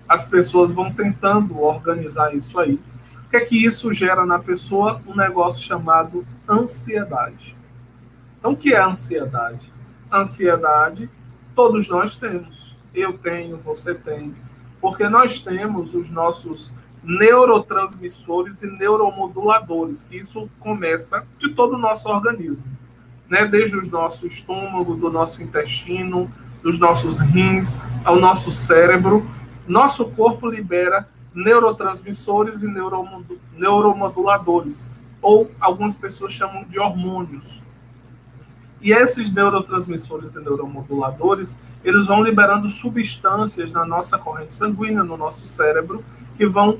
as pessoas vão tentando organizar isso aí. O que é que isso gera na pessoa? Um negócio chamado ansiedade. Então, o que é ansiedade? Ansiedade, todos nós temos. Eu tenho, você tem. Porque nós temos os nossos neurotransmissores e neuromoduladores, que isso começa de todo o nosso organismo, né? Desde o nosso estômago, do nosso intestino, dos nossos rins, ao nosso cérebro. Nosso corpo libera neurotransmissores e neuromoduladores, ou algumas pessoas chamam de hormônios. E esses neurotransmissores e neuromoduladores, eles vão liberando substâncias na nossa corrente sanguínea, no nosso cérebro, que vão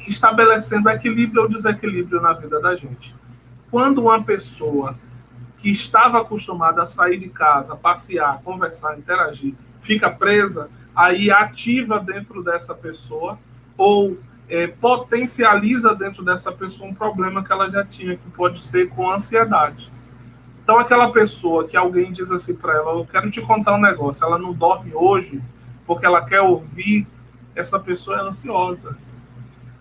estabelecendo equilíbrio ou desequilíbrio na vida da gente. Quando uma pessoa que estava acostumada a sair de casa, passear, conversar, interagir, fica presa, aí ativa dentro dessa pessoa ou potencializa dentro dessa pessoa um problema que ela já tinha, que pode ser com ansiedade. Então, aquela pessoa que alguém diz assim para ela, eu quero te contar um negócio, ela não dorme hoje porque ela quer ouvir, essa pessoa é ansiosa.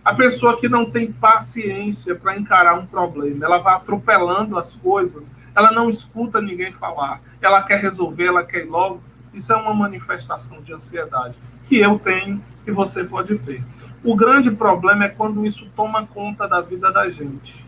A pessoa que não tem paciência para encarar um problema, ela vai atropelando as coisas, ela não escuta ninguém falar, ela quer resolver, ela quer ir logo, isso é uma manifestação de ansiedade, que eu tenho e você pode ter. O grande problema é quando isso toma conta da vida da gente.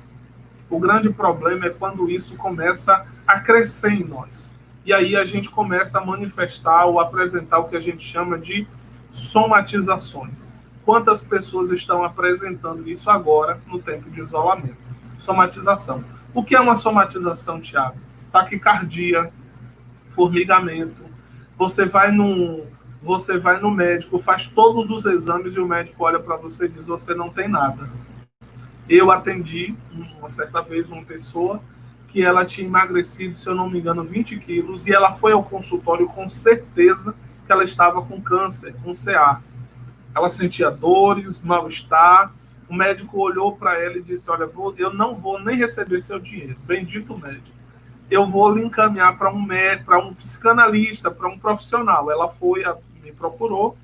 O grande problema é quando isso começa a crescer em nós. E aí a gente começa a manifestar ou apresentar o que a gente chama de somatizações. Quantas pessoas estão apresentando isso agora no tempo de isolamento? Somatização. O que é uma somatização, Tiago? Taquicardia, formigamento. Você vai no médico, faz todos os exames e o médico olha para você e diz, você não tem nada. Eu atendi, uma certa vez, uma pessoa que ela tinha emagrecido, se eu não me engano, 20 quilos, e ela foi ao consultório com certeza que ela estava com câncer, com CA. Ela sentia dores, mal-estar. O médico olhou para ela e disse, olha, eu não vou nem receber seu dinheiro, bendito médico. Eu vou lhe encaminhar para um psicanalista, para um profissional. Ela foi, me procurou,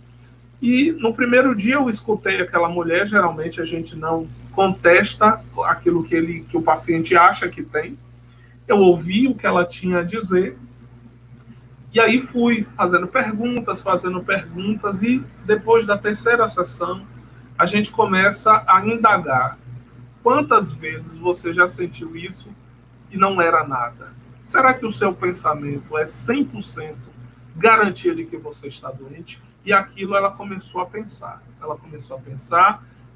e no primeiro dia eu escutei aquela mulher, geralmente a gente não contesta aquilo que o paciente acha que tem. Eu ouvi o que ela tinha a dizer, e aí fui fazendo perguntas, e depois da terceira sessão, a gente começa a indagar. Quantas vezes você já sentiu isso e não era nada? Será que o seu pensamento é 100% garantia de que você está doente? E aquilo ela começou a pensar.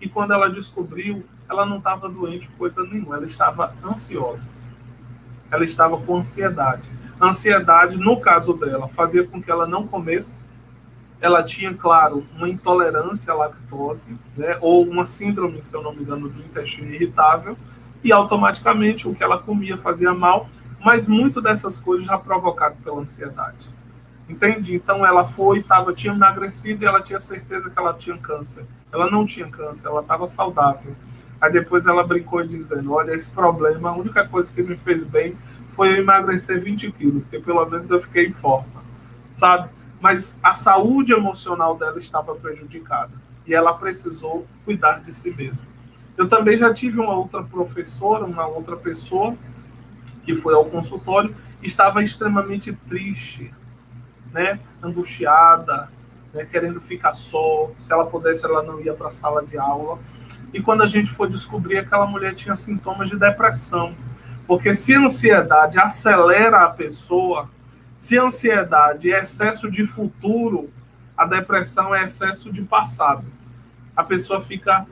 E quando ela descobriu, ela não estava doente coisa nenhuma, ela estava ansiosa. Ela estava com ansiedade. A ansiedade, no caso dela, fazia com que ela não comesse. Ela tinha, claro, uma intolerância à lactose, né, ou uma síndrome, se eu não me engano, do intestino irritável, e automaticamente o que ela comia fazia mal, mas muito dessas coisas já provocado pela ansiedade. Entende? Então ela tinha emagrecido e ela tinha certeza que ela tinha câncer. Ela não tinha câncer, ela estava saudável. Aí depois ela brincou dizendo, olha, esse problema, a única coisa que me fez bem foi eu emagrecer 20 quilos, que pelo menos eu fiquei em forma, sabe? Mas a saúde emocional dela estava prejudicada e ela precisou cuidar de si mesma. Eu também já tive uma outra professora, uma outra pessoa que foi ao consultório, estava extremamente triste, né, angustiada, né, querendo ficar só. Se ela pudesse, ela não ia para a sala de aula. E quando a gente foi descobrir, aquela mulher tinha sintomas de depressão. Porque se a ansiedade acelera a pessoa, Se a ansiedade é excesso de futuro, a depressão é excesso de passado. A pessoa fica,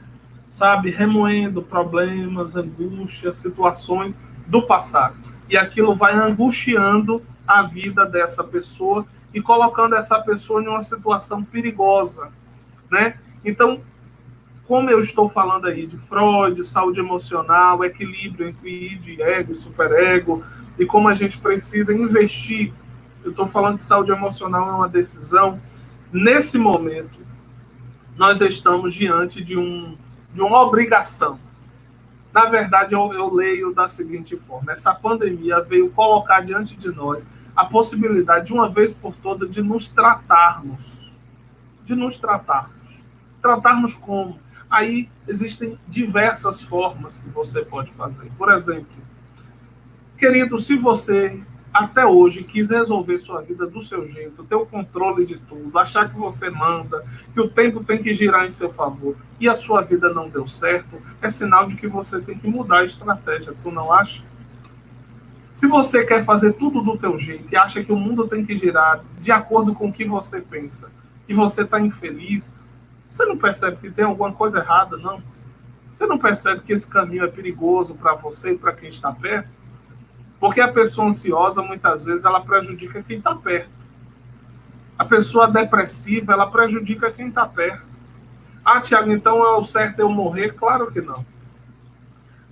sabe, remoendo problemas, angústias, situações do passado. E aquilo vai angustiando a vida dessa pessoa e colocando essa pessoa em uma situação perigosa, né? Então, como eu estou falando aí de Freud, saúde emocional, equilíbrio entre id, ego e superego, e como a gente precisa investir, eu estou falando que saúde emocional é uma decisão. Nesse momento, nós estamos diante de uma obrigação. Na verdade, eu leio da seguinte forma: essa pandemia veio colocar diante de nós a possibilidade, de uma vez por todas, de nos tratarmos. De nos tratarmos. Tratarmos como? Aí existem diversas formas que você pode fazer. Por exemplo, querido, se você até hoje quis resolver sua vida do seu jeito, ter o controle de tudo, achar que você manda, que o tempo tem que girar em seu favor, e a sua vida não deu certo, é sinal de que você tem que mudar a estratégia, tu não acha? Se você quer fazer tudo do teu jeito e acha que o mundo tem que girar de acordo com o que você pensa, e você está infeliz, você não percebe que tem alguma coisa errada, não? Você não percebe que esse caminho é perigoso para você e para quem está perto? Porque a pessoa ansiosa, muitas vezes, ela prejudica quem está perto. A pessoa depressiva, ela prejudica quem está perto. Ah, Tiago, então é o certo eu morrer? Claro que não.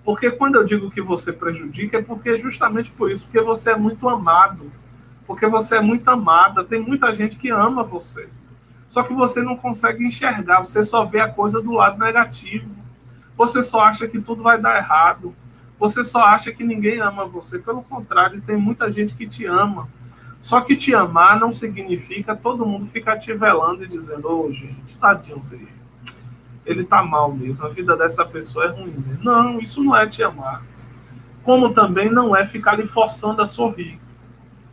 Porque quando eu digo que você prejudica, é porque justamente por isso, porque você é muito amado. Porque você é muito amada, tem muita gente que ama você. Só que você não consegue enxergar, você só vê a coisa do lado negativo. Você só acha que tudo vai dar errado. Você só acha que ninguém ama você. Pelo contrário, tem muita gente que te ama. Só que te amar não significa todo mundo ficar te velando e dizendo: ô, gente, tadinho dele. Ele tá mal mesmo, a vida dessa pessoa é ruim mesmo. Não, isso não é te amar. Como também não é ficar lhe forçando a sorrir.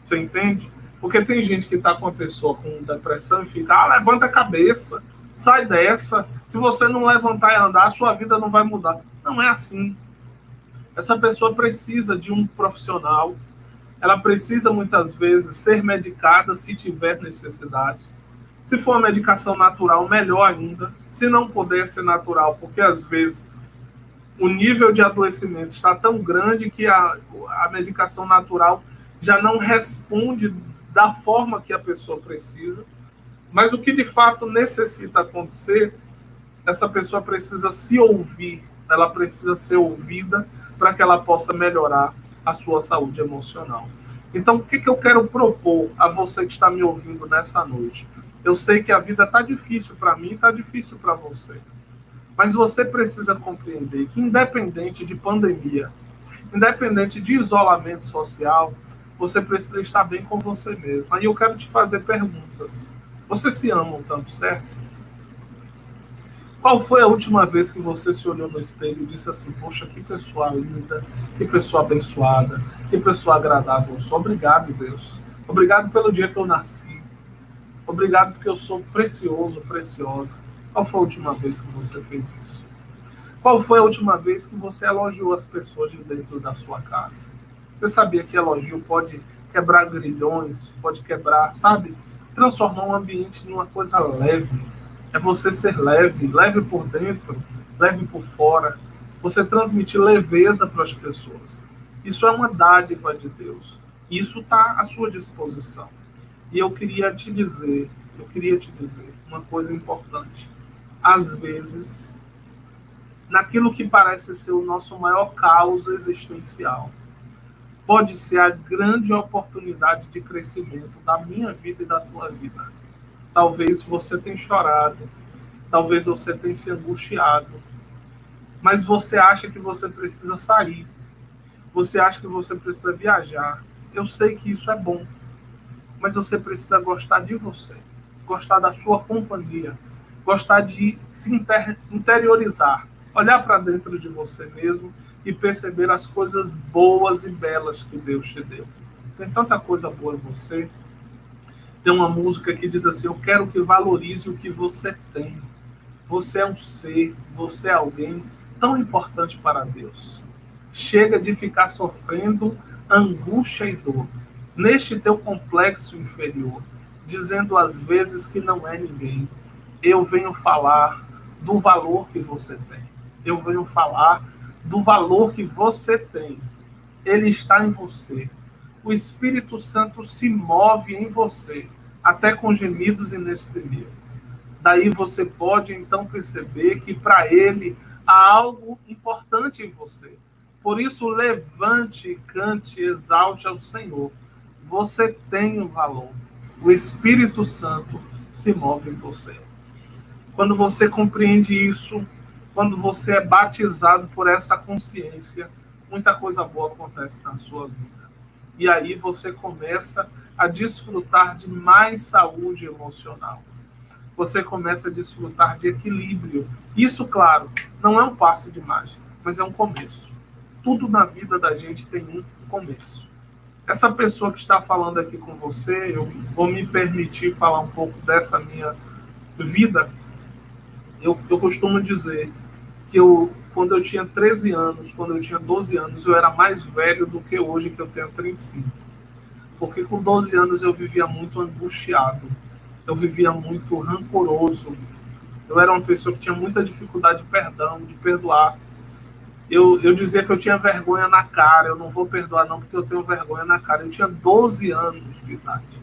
Você entende? Porque tem gente que tá com a pessoa com depressão e fica: levanta a cabeça, sai dessa. Se você não levantar e andar, a sua vida não vai mudar. Não é assim. Essa pessoa precisa de um profissional, ela precisa muitas vezes ser medicada se tiver necessidade. Se for uma medicação natural, melhor ainda. Se não puder ser natural, porque às vezes o nível de adoecimento está tão grande que a medicação natural já não responde da forma que a pessoa precisa. Mas o que de fato necessita acontecer, essa pessoa precisa se ouvir, ela precisa ser ouvida para que ela possa melhorar a sua saúde emocional. Então, o que eu quero propor a você que está me ouvindo nessa noite? Eu sei que a vida está difícil para mim, está difícil para você. Mas você precisa compreender que, independente de pandemia, independente de isolamento social, você precisa estar bem com você mesmo. Aí eu quero te fazer perguntas. Você se ama tanto, certo? Qual foi a última vez que você se olhou no espelho e disse assim: poxa, que pessoa linda, que pessoa abençoada, que pessoa agradável eu sou. Obrigado, Deus. Obrigado pelo dia que eu nasci. Obrigado porque eu sou precioso, preciosa. Qual foi a última vez que você fez isso? Qual foi a última vez que você elogiou as pessoas de dentro da sua casa? Você sabia que elogio pode quebrar grilhões, pode quebrar, sabe? Transformar um ambiente numa coisa leve. É você ser leve, leve por dentro, leve por fora. Você transmitir leveza para as pessoas. Isso é uma dádiva de Deus. Isso está à sua disposição. E eu queria te dizer uma coisa importante. Às vezes, naquilo que parece ser o nosso maior caos existencial, pode ser a grande oportunidade de crescimento da minha vida e da tua vida. Talvez você tenha chorado, talvez você tenha se angustiado, mas você acha que você precisa sair, você acha que você precisa viajar. Eu sei que isso é bom, mas você precisa gostar de você, gostar da sua companhia, gostar de se interiorizar, olhar para dentro de você mesmo e perceber as coisas boas e belas que Deus te deu. Tem tanta coisa boa em você. Tem uma música que diz assim: eu quero que valorize o que você tem. Você é um ser, você é alguém tão importante para Deus. Chega de ficar sofrendo angústia e dor. neste teu complexo inferior, dizendo às vezes que não é ninguém, eu venho falar do valor que você tem. Eu venho falar do valor que você tem. Ele está em você. O Espírito Santo se move em você, até com gemidos inexprimíveis. Daí você pode então perceber que para ele há algo importante em você. Por isso, levante, cante, exalte ao Senhor. Você tem um valor. O Espírito Santo se move em você. Quando você compreende isso, quando você é batizado por essa consciência, muita coisa boa acontece na sua vida. E aí você começa a desfrutar de mais saúde emocional. Você começa a desfrutar de equilíbrio. Isso, claro, não é um passe de mágica, mas é um começo. Tudo na vida da gente tem um começo. Essa pessoa que está falando aqui com você, eu vou me permitir falar um pouco dessa minha vida. Eu costumo dizer que quando eu tinha 13 anos, quando eu tinha 12 anos, eu era mais velho do que hoje, que eu tenho 35. Porque com 12 anos eu vivia muito angustiado, eu vivia muito rancoroso. Eu era uma pessoa que tinha muita dificuldade de perdão, de perdoar. Eu dizia que eu tinha vergonha na cara, eu não vou perdoar não, porque eu tenho vergonha na cara. Eu tinha 12 anos de idade.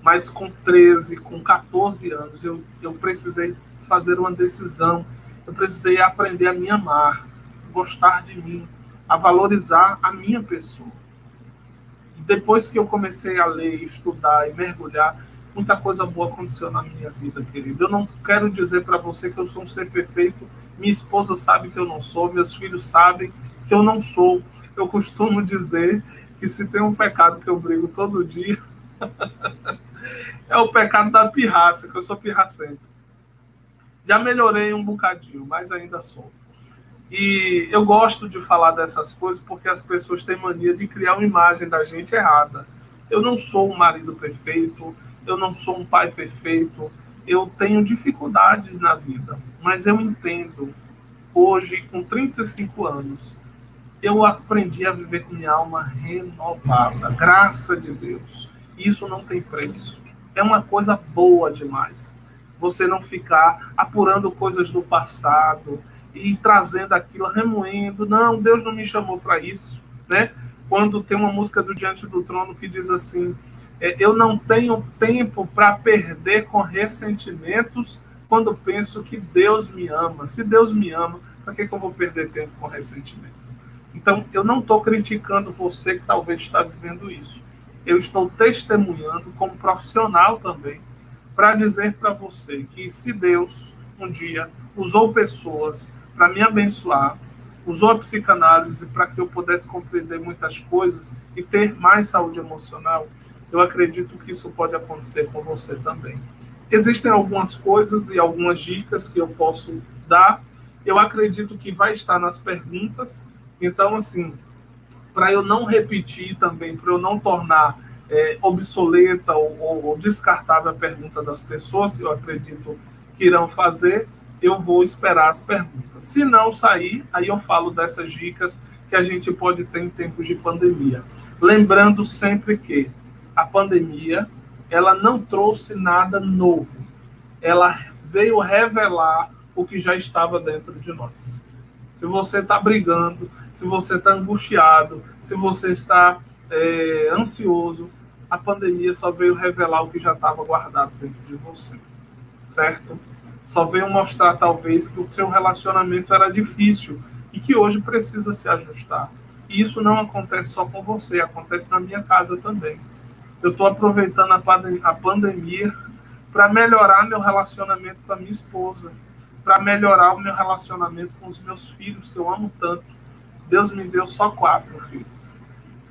Mas com 13, com 14 anos, eu precisei fazer uma decisão. Eu precisei aprender a me amar, gostar de mim, a valorizar a minha pessoa. E depois que eu comecei a ler, estudar e mergulhar, muita coisa boa aconteceu na minha vida, querido. Eu não quero dizer para você que eu sou um ser perfeito. Minha esposa sabe que eu não sou, meus filhos sabem que eu não sou. Eu costumo dizer que se tem um pecado que eu brigo todo dia, é o pecado da pirraça, que eu sou pirracento. Já melhorei um bocadinho, mas ainda sou. E eu gosto de falar dessas coisas porque as pessoas têm mania de criar uma imagem da gente errada. Eu não sou um marido perfeito, eu não sou um pai perfeito, eu tenho dificuldades na vida, mas eu entendo, hoje, com 35 anos, eu aprendi a viver com minha alma renovada, graças de Deus. Isso não tem preço. É uma coisa boa demais. Você não ficar apurando coisas do passado e trazendo aquilo, remoendo. Não, Deus não me chamou para isso, né? Quando tem uma música do Diante do Trono que diz assim, eu não tenho tempo para perder com ressentimentos quando penso que Deus me ama. Se Deus me ama, para que eu vou perder tempo com ressentimento? Então, eu não estou criticando você que talvez está vivendo isso. Eu estou testemunhando como profissional também, para dizer para você que se Deus um dia usou pessoas para me abençoar, usou a psicanálise para que eu pudesse compreender muitas coisas e ter mais saúde emocional, eu acredito que isso pode acontecer com você também. Existem algumas coisas e algumas dicas que eu posso dar. Eu acredito que vai estar nas perguntas. Então, assim, para eu não repetir também, para eu não tornar obsoleta ou descartável a pergunta das pessoas, que eu acredito que irão fazer, eu vou esperar as perguntas. Se não sair, aí eu falo dessas dicas que a gente pode ter em tempos de pandemia. Lembrando sempre que a pandemia, ela não trouxe nada novo. Ela veio revelar o que já estava dentro de nós. Se você está brigando, se você está angustiado, se você está ansioso, a pandemia só veio revelar o que já estava guardado dentro de você, certo? Só veio mostrar, talvez, que o seu relacionamento era difícil e que hoje precisa se ajustar. E isso não acontece só com você, acontece na minha casa também. Eu estou aproveitando a pandemia para melhorar meu relacionamento com a minha esposa, para melhorar o meu relacionamento com os meus filhos, que eu amo tanto. Deus me deu só 4 filhos.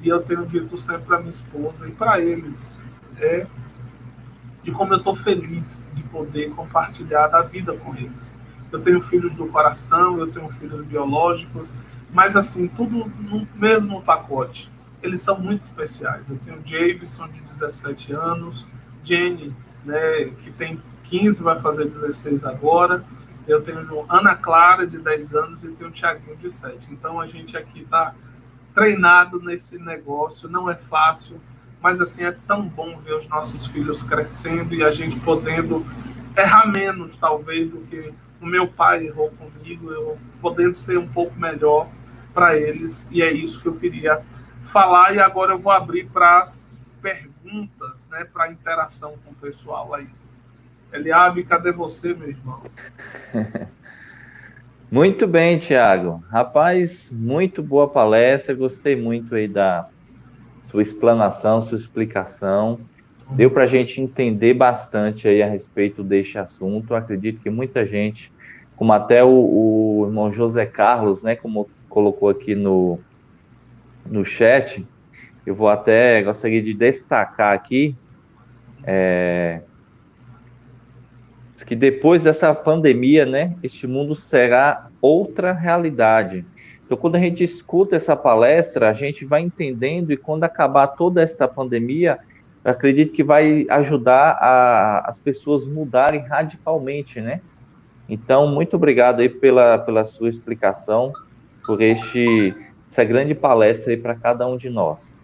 E eu tenho dito sempre para minha esposa e para eles, de como eu estou feliz de poder compartilhar da vida com eles. Eu tenho filhos do coração, eu tenho filhos biológicos, mas assim, tudo no mesmo pacote. Eles são muito especiais. Eu tenho Javeson, de 17 anos, Jenny, né, que tem 15, vai fazer 16 agora. Eu tenho Ana Clara, de 10 anos, e tenho o Thiaguinho, de 7. Então, a gente aqui está treinado nesse negócio, não é fácil, mas assim, é tão bom ver os nossos filhos crescendo e a gente podendo errar menos, talvez, do que o meu pai errou comigo, eu podendo ser um pouco melhor para eles, e é isso que eu queria falar, e agora eu vou abrir para as perguntas, né, para a interação com o pessoal aí. Eliabe, cadê você, meu irmão? Muito bem, Tiago. Rapaz, muito boa palestra. Gostei muito aí da sua explanação, sua explicação. Deu para a gente entender bastante aí a respeito deste assunto. Eu acredito que muita gente, como até o irmão José Carlos, né, como colocou aqui no chat, eu vou até gostaria de destacar aqui que depois dessa pandemia, né, este mundo será outra realidade. Então, quando a gente escuta essa palestra, a gente vai entendendo e quando acabar toda esta pandemia, eu acredito que vai ajudar as pessoas mudarem radicalmente, né? Então, muito obrigado aí pela sua explicação, por essa grande palestra aí para cada um de nós.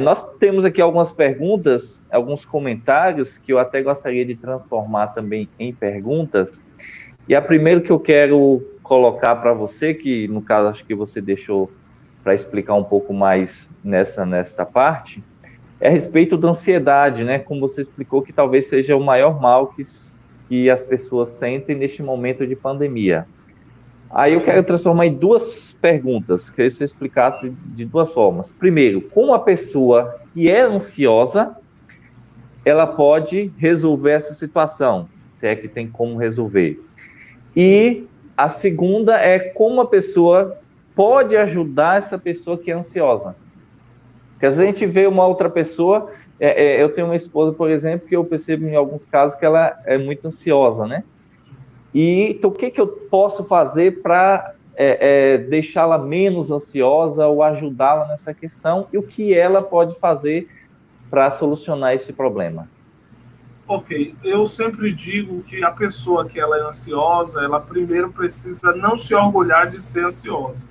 Nós temos aqui algumas perguntas, alguns comentários que eu até gostaria de transformar também em perguntas. E a primeira que eu quero colocar para você, que no caso acho que você deixou para explicar um pouco mais nessa parte, é a respeito da ansiedade, né? Como você explicou, que talvez seja o maior mal que as pessoas sentem neste momento de pandemia. Aí eu quero transformar em duas perguntas, queria que você explicasse de duas formas. Primeiro, como a pessoa que é ansiosa, ela pode resolver essa situação, se é que tem como resolver. E a segunda é como a pessoa pode ajudar essa pessoa que é ansiosa. Porque às vezes a gente vê uma outra pessoa, eu tenho uma esposa, por exemplo, que eu percebo em alguns casos que ela é muito ansiosa, né? E então, o que eu posso fazer para deixá-la menos ansiosa ou ajudá-la nessa questão? E o que ela pode fazer para solucionar esse problema? Ok, eu sempre digo que a pessoa que ela é ansiosa, ela primeiro precisa não se orgulhar de ser ansiosa.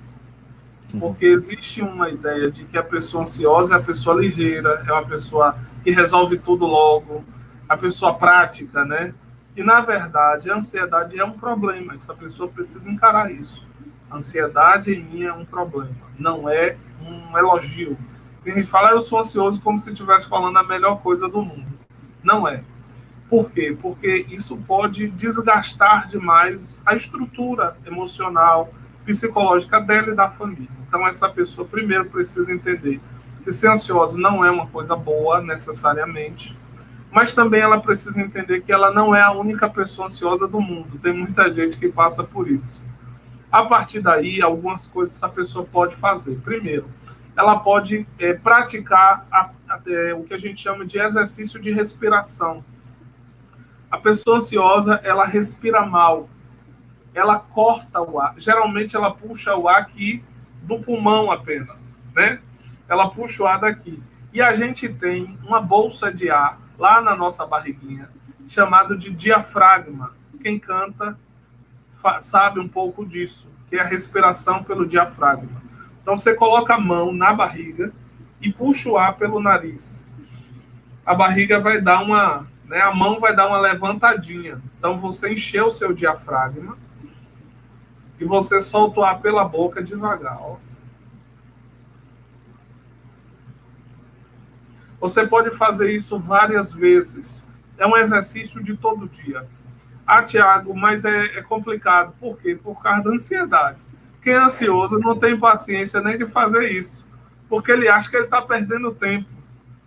Porque existe uma ideia de que a pessoa ansiosa é a pessoa ligeira, é uma pessoa que resolve tudo logo, a pessoa prática, né? E, na verdade, a ansiedade é um problema. Essa pessoa precisa encarar isso. A ansiedade, em mim, é um problema. Não é um elogio. A gente fala, eu sou ansioso como se estivesse falando a melhor coisa do mundo. Não é. Por quê? Porque isso pode desgastar demais a estrutura emocional, psicológica dela e da família. Então, essa pessoa primeiro precisa entender que ser ansiosa não é uma coisa boa, necessariamente, mas também ela precisa entender que ela não é a única pessoa ansiosa do mundo. Tem muita gente que passa por isso. A partir daí, algumas coisas essa pessoa pode fazer. Primeiro, ela pode praticar o que a gente chama de exercício de respiração. A pessoa ansiosa, ela respira mal, ela corta o ar. Geralmente, ela puxa o ar aqui do pulmão apenas, né? Ela puxa o ar daqui. E a gente tem uma bolsa de ar lá na nossa barriguinha, chamado de diafragma. Quem canta sabe um pouco disso, que é a respiração pelo diafragma. Então, você coloca a mão na barriga e puxa o ar pelo nariz. A barriga vai dar a mão vai dar uma levantadinha. Então, você encheu o seu diafragma e você solta o ar pela boca devagar. Ó. Você pode fazer isso várias vezes. É um exercício de todo dia. Ah, Tiago, mas é complicado. Por quê? Por causa da ansiedade. Quem é ansioso não tem paciência nem de fazer isso. Porque ele acha que ele está perdendo tempo.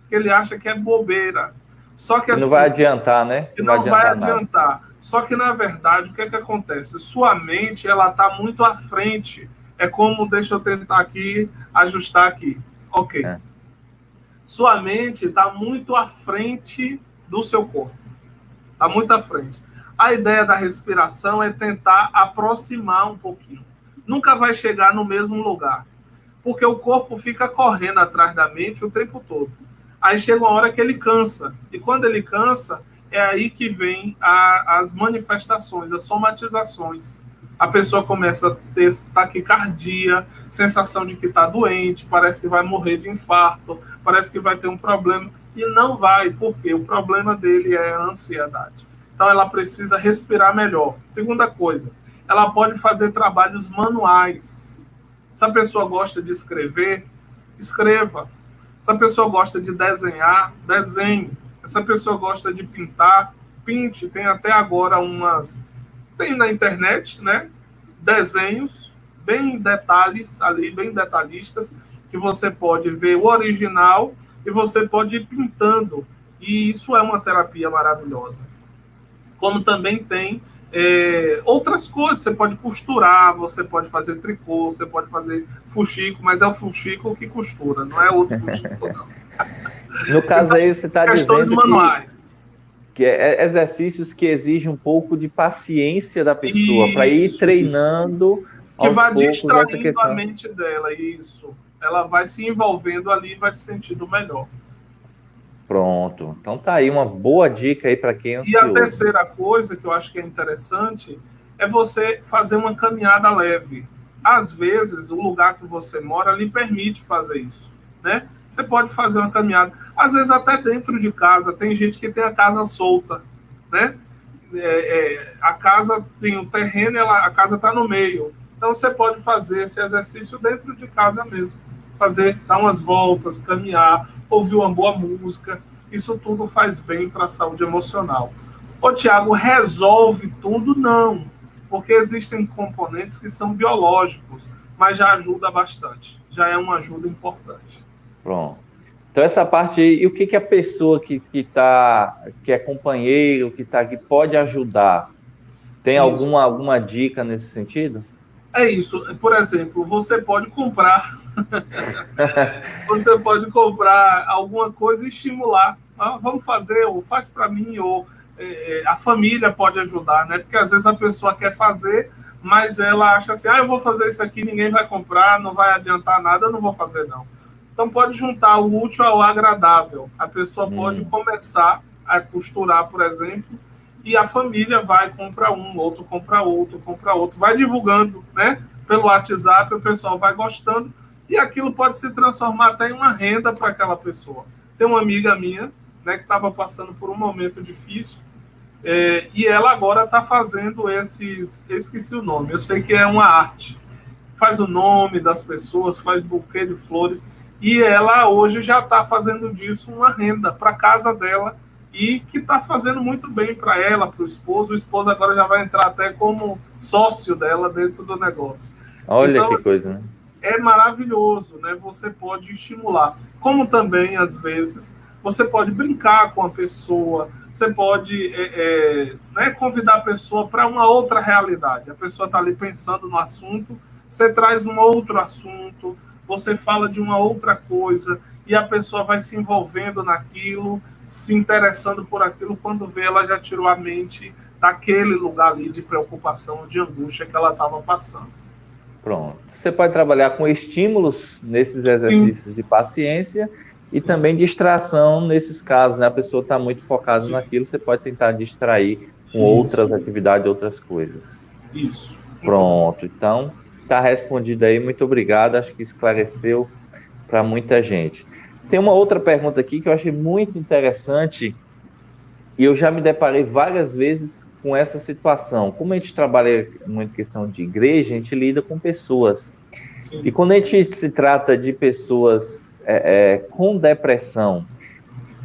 Que ele acha que é bobeira. Só que assim, não vai adiantar, né? Não vai adiantar. Só que, na verdade, o que acontece? Sua mente, ela está muito à frente. É como, deixa eu tentar aqui, ajustar aqui. Ok. Sua mente está muito à frente do seu corpo. Está muito à frente. A ideia da respiração é tentar aproximar um pouquinho. Nunca vai chegar no mesmo lugar. Porque o corpo fica correndo atrás da mente o tempo todo. Aí chega uma hora que ele cansa. E quando ele cansa, é aí que vem as manifestações, as somatizações. A pessoa começa a ter taquicardia, sensação de que está doente, parece que vai morrer de infarto, parece que vai ter um problema, e não vai, porque o problema dele é a ansiedade. Então ela precisa respirar melhor. Segunda coisa, ela pode fazer trabalhos manuais. Se a pessoa gosta de escrever, escreva. Se a pessoa gosta de desenhar, desenhe. Se a pessoa gosta de pintar, pinte. Tem até agora tem na internet, né? Desenhos bem detalhes ali, bem detalhistas, que você pode ver o original e você pode ir pintando. E isso é uma terapia maravilhosa. Como também tem outras coisas, você pode costurar, você pode fazer tricô, você pode fazer fuxico, mas é o fuxico que costura, não é outro fuxico, não. No caso então, aí, você está questões dizendo manuais. que é exercícios que exigem um pouco de paciência da pessoa, para ir treinando que aos vai poucos essa distraindo a questão. mente dela, isso. Ela vai se envolvendo ali e vai se sentindo melhor. Pronto. Então tá aí uma boa dica aí para quem é E a ansioso. terceira coisa que eu acho que é interessante é você fazer uma caminhada leve. Às vezes, o lugar que você mora lhe permite fazer isso, né? Você pode fazer uma caminhada, às vezes até dentro de casa. Tem gente que tem a casa solta, né? A casa tem o terreno e a casa está no meio. Então você pode fazer esse exercício dentro de casa mesmo. Dar umas voltas, caminhar, ouvir uma boa música. Isso tudo faz bem para a saúde emocional. Ô, Tiago, resolve tudo? Não. Porque existem componentes que são biológicos, mas já ajuda bastante. Já é uma ajuda importante. Pronto. Então essa parte aí, e o que a pessoa que é companheiro, que pode ajudar? Tem alguma dica nesse sentido? É isso. Por exemplo, você pode comprar você pode comprar alguma coisa e estimular. Ah, vamos fazer, ou faz para mim, ou a família pode ajudar, né? Porque às vezes a pessoa quer fazer, mas ela acha assim, eu vou fazer isso aqui, ninguém vai comprar, não vai adiantar nada, eu não vou fazer não. Então pode juntar o útil ao agradável. A pessoa pode começar a costurar, por exemplo, e a família vai, compra um, outro compra outro, vai divulgando, né? Pelo WhatsApp, o pessoal vai gostando, e aquilo pode se transformar até em uma renda para aquela pessoa. Tem uma amiga minha, né, que estava passando por um momento difícil, e ela agora está fazendo eu esqueci o nome, eu sei que é uma arte, faz o nome das pessoas, faz buquê de flores, e ela hoje já está fazendo disso uma renda para a casa dela, e que está fazendo muito bem para ela, para o esposo agora já vai entrar até como sócio dela dentro do negócio. Olha então, que assim, coisa, né? É maravilhoso, né? Você pode estimular. Como também, às vezes, você pode brincar com a pessoa, você pode né, convidar a pessoa para uma outra realidade. A pessoa está ali pensando no assunto, você traz um outro assunto, você fala de uma outra coisa, e a pessoa vai se envolvendo naquilo, se interessando por aquilo, quando vê, ela já tirou a mente daquele lugar ali de preocupação, de angústia que ela estava passando. Pronto. Você pode trabalhar com estímulos nesses exercícios de paciência e também distração nesses casos, né? A pessoa está muito focada naquilo, você pode tentar distrair com outras atividades, outras coisas. Isso. Pronto. Então, está respondido aí. Muito obrigado. Acho que esclareceu para muita gente. Tem uma outra pergunta aqui que eu achei muito interessante e eu já me deparei várias vezes com essa situação. Como a gente trabalha muito questão de igreja, a gente lida com pessoas. Sim. E quando a gente se trata de pessoas com depressão,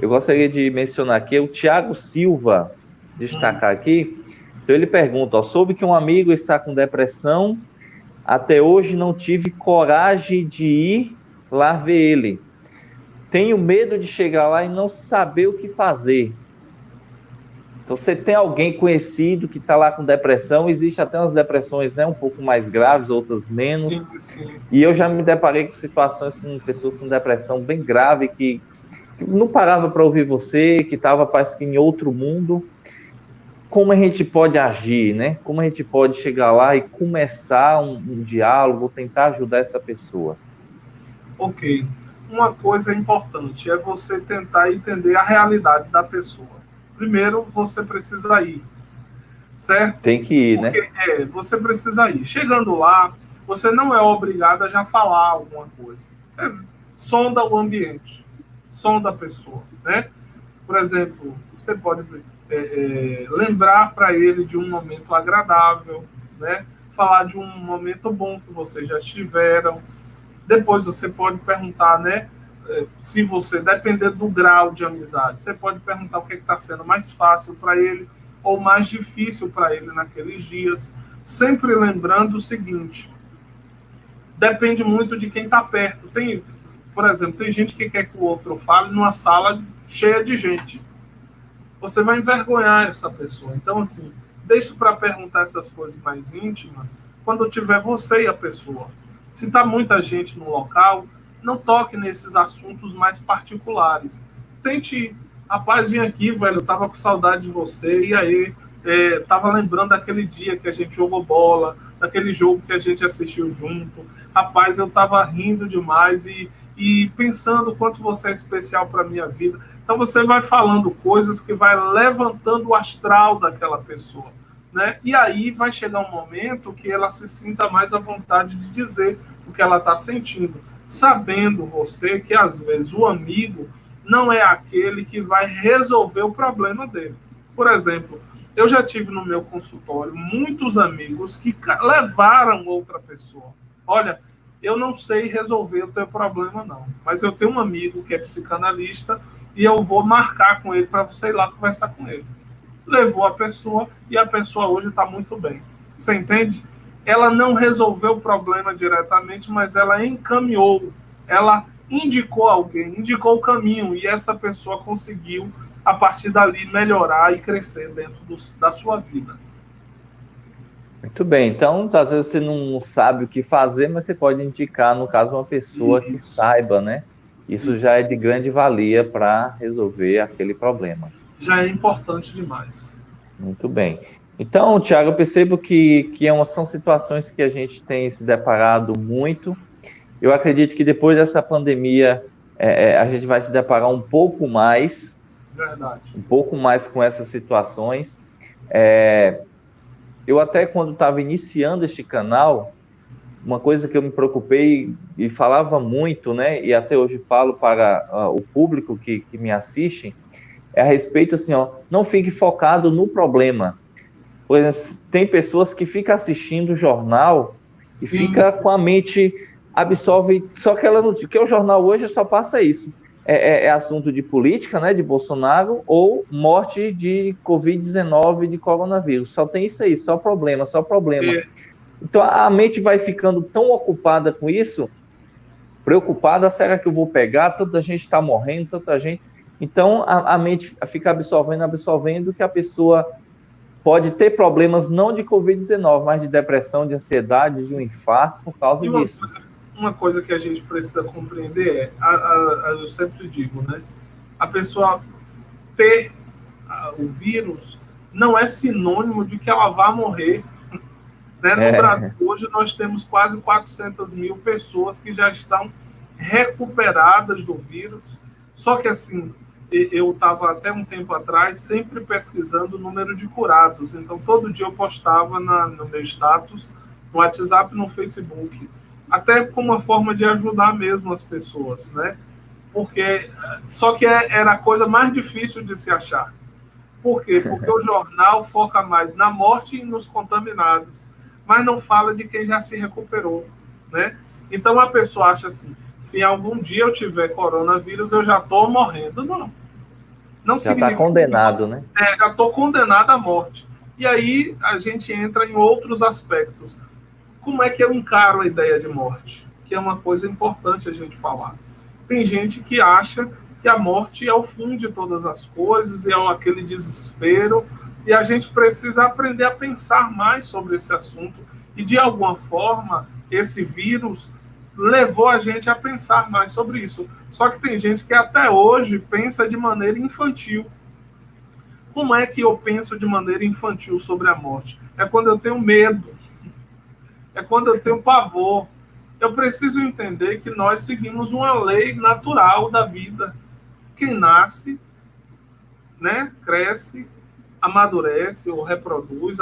eu gostaria de mencionar aqui o Tiago Silva, destacar aqui. Então ele pergunta, soube que um amigo está com depressão, até hoje não tive coragem de ir lá ver ele. Tenho medo de chegar lá e não saber o que fazer. Então, você tem alguém conhecido que está lá com depressão, existe até umas depressões, né, um pouco mais graves, outras menos. Sim. E eu já me deparei com situações com pessoas com depressão bem grave, que não parava para ouvir você, que estava, parece que, em outro mundo. Como a gente pode agir, né? Como a gente pode chegar lá e começar um diálogo, tentar ajudar essa pessoa? Ok. Uma coisa importante é você tentar entender a realidade da pessoa. Primeiro, você precisa ir. certo? Tem que ir, Porque, né? você precisa ir. Chegando lá, você não é obrigado a já falar alguma coisa. Você sonda o ambiente, sonda a pessoa, né? Por exemplo, você pode lembrar para ele de um momento agradável, né? Falar de um momento bom que vocês já tiveram. Depois você pode perguntar, né? Se você, dependendo do grau de amizade, você pode perguntar o que está sendo mais fácil para ele ou mais difícil para ele naqueles dias. Sempre lembrando o seguinte: depende muito de quem está perto. Por exemplo, tem gente que quer que o outro fale numa sala cheia de gente. Você vai envergonhar essa pessoa. Então, assim, deixe para perguntar essas coisas mais íntimas quando tiver você e a pessoa. Se está muita gente no local, não toque nesses assuntos mais particulares. Tente, rapaz, vim aqui, velho, eu tava com saudade de você, e aí, tava lembrando daquele dia que a gente jogou bola, daquele jogo que a gente assistiu junto. Rapaz, eu tava rindo demais e pensando o quanto você é especial para minha vida. Então você vai falando coisas que vai levantando o astral daquela pessoa, né? E aí vai chegar um momento que ela se sinta mais à vontade de dizer o que ela está sentindo, sabendo você que às vezes o amigo não é aquele que vai resolver o problema dele. Por exemplo, eu já tive no meu consultório muitos amigos que levaram outra pessoa. Olha, eu não sei resolver o teu problema, não, mas eu tenho um amigo que é psicanalista e eu vou marcar com ele para você ir lá conversar com ele. Levou a pessoa e a pessoa hoje está muito bem. Você entende? Ela não resolveu o problema diretamente, mas ela encaminhou, ela indicou alguém, indicou o caminho, e essa pessoa conseguiu, a partir dali, melhorar e crescer dentro da sua vida. Muito bem. Então, às vezes você não sabe o que fazer, mas você pode indicar, no caso, uma pessoa que Isso, saiba, né? Isso isso. já é de grande valia para resolver aquele problema. Já é importante demais. Muito bem. Então, Tiago, eu percebo que são situações que a gente tem se deparado muito. Eu acredito que depois dessa pandemia, a gente vai se deparar Verdade. um pouco mais com essas situações. É, eu até quando estava iniciando este canal, uma coisa que eu me preocupei e falava muito, né, e até hoje falo para o público que me assiste, é a respeito assim, ó, não fique focado no problema. Por exemplo, tem pessoas que ficam assistindo o jornal e Sim, fica sim. com a mente absorve, só que ela não, que o jornal hoje só passa isso. É assunto de política, né, de Bolsonaro, ou morte de Covid-19, de coronavírus. Só tem isso aí, só problema, só problema. É, Então a mente vai ficando tão ocupada com isso, preocupada, será que eu vou pegar? Tanta gente está morrendo, tanta gente. Então a mente fica absorvendo, absorvendo, que a pessoa pode ter problemas não de Covid-19, mas de depressão, de ansiedade, de um infarto por causa e disso. uma coisa que a gente precisa compreender é, eu sempre digo, né? A pessoa ter o vírus não é sinônimo de que ela vá morrer. Né? No Brasil, É, hoje, nós temos quase 400 mil pessoas que já estão recuperadas do vírus. Só que, assim, eu estava até um tempo atrás sempre pesquisando o número de curados. Então, todo dia eu postava no meu status, no WhatsApp e no Facebook. Até como uma forma de ajudar mesmo as pessoas, né? Porque, só que era a coisa mais difícil de se achar. Por quê? Porque o jornal foca mais na morte e nos contaminados, mas não fala de quem já se recuperou, né? Então a pessoa acha assim, se algum dia eu tiver coronavírus, eu já estou morrendo. Não. Não já está significa que você, condenado, né? já estou condenado à morte. E aí a gente entra em outros aspectos. Como é que eu encaro a ideia de morte? Que é uma coisa importante a gente falar. Tem gente que acha que a morte é o fim de todas as coisas, é aquele desespero, e a gente precisa aprender a pensar mais sobre esse assunto. E, de alguma forma, esse vírus levou a gente a pensar mais sobre isso. Só que tem gente que até hoje pensa de maneira infantil. Como é que eu penso de maneira infantil sobre a morte? É quando eu tenho medo, é quando eu tenho pavor. Eu preciso entender que nós seguimos uma lei natural da vida. Quem nasce, né, cresce, amadurece ou reproduz,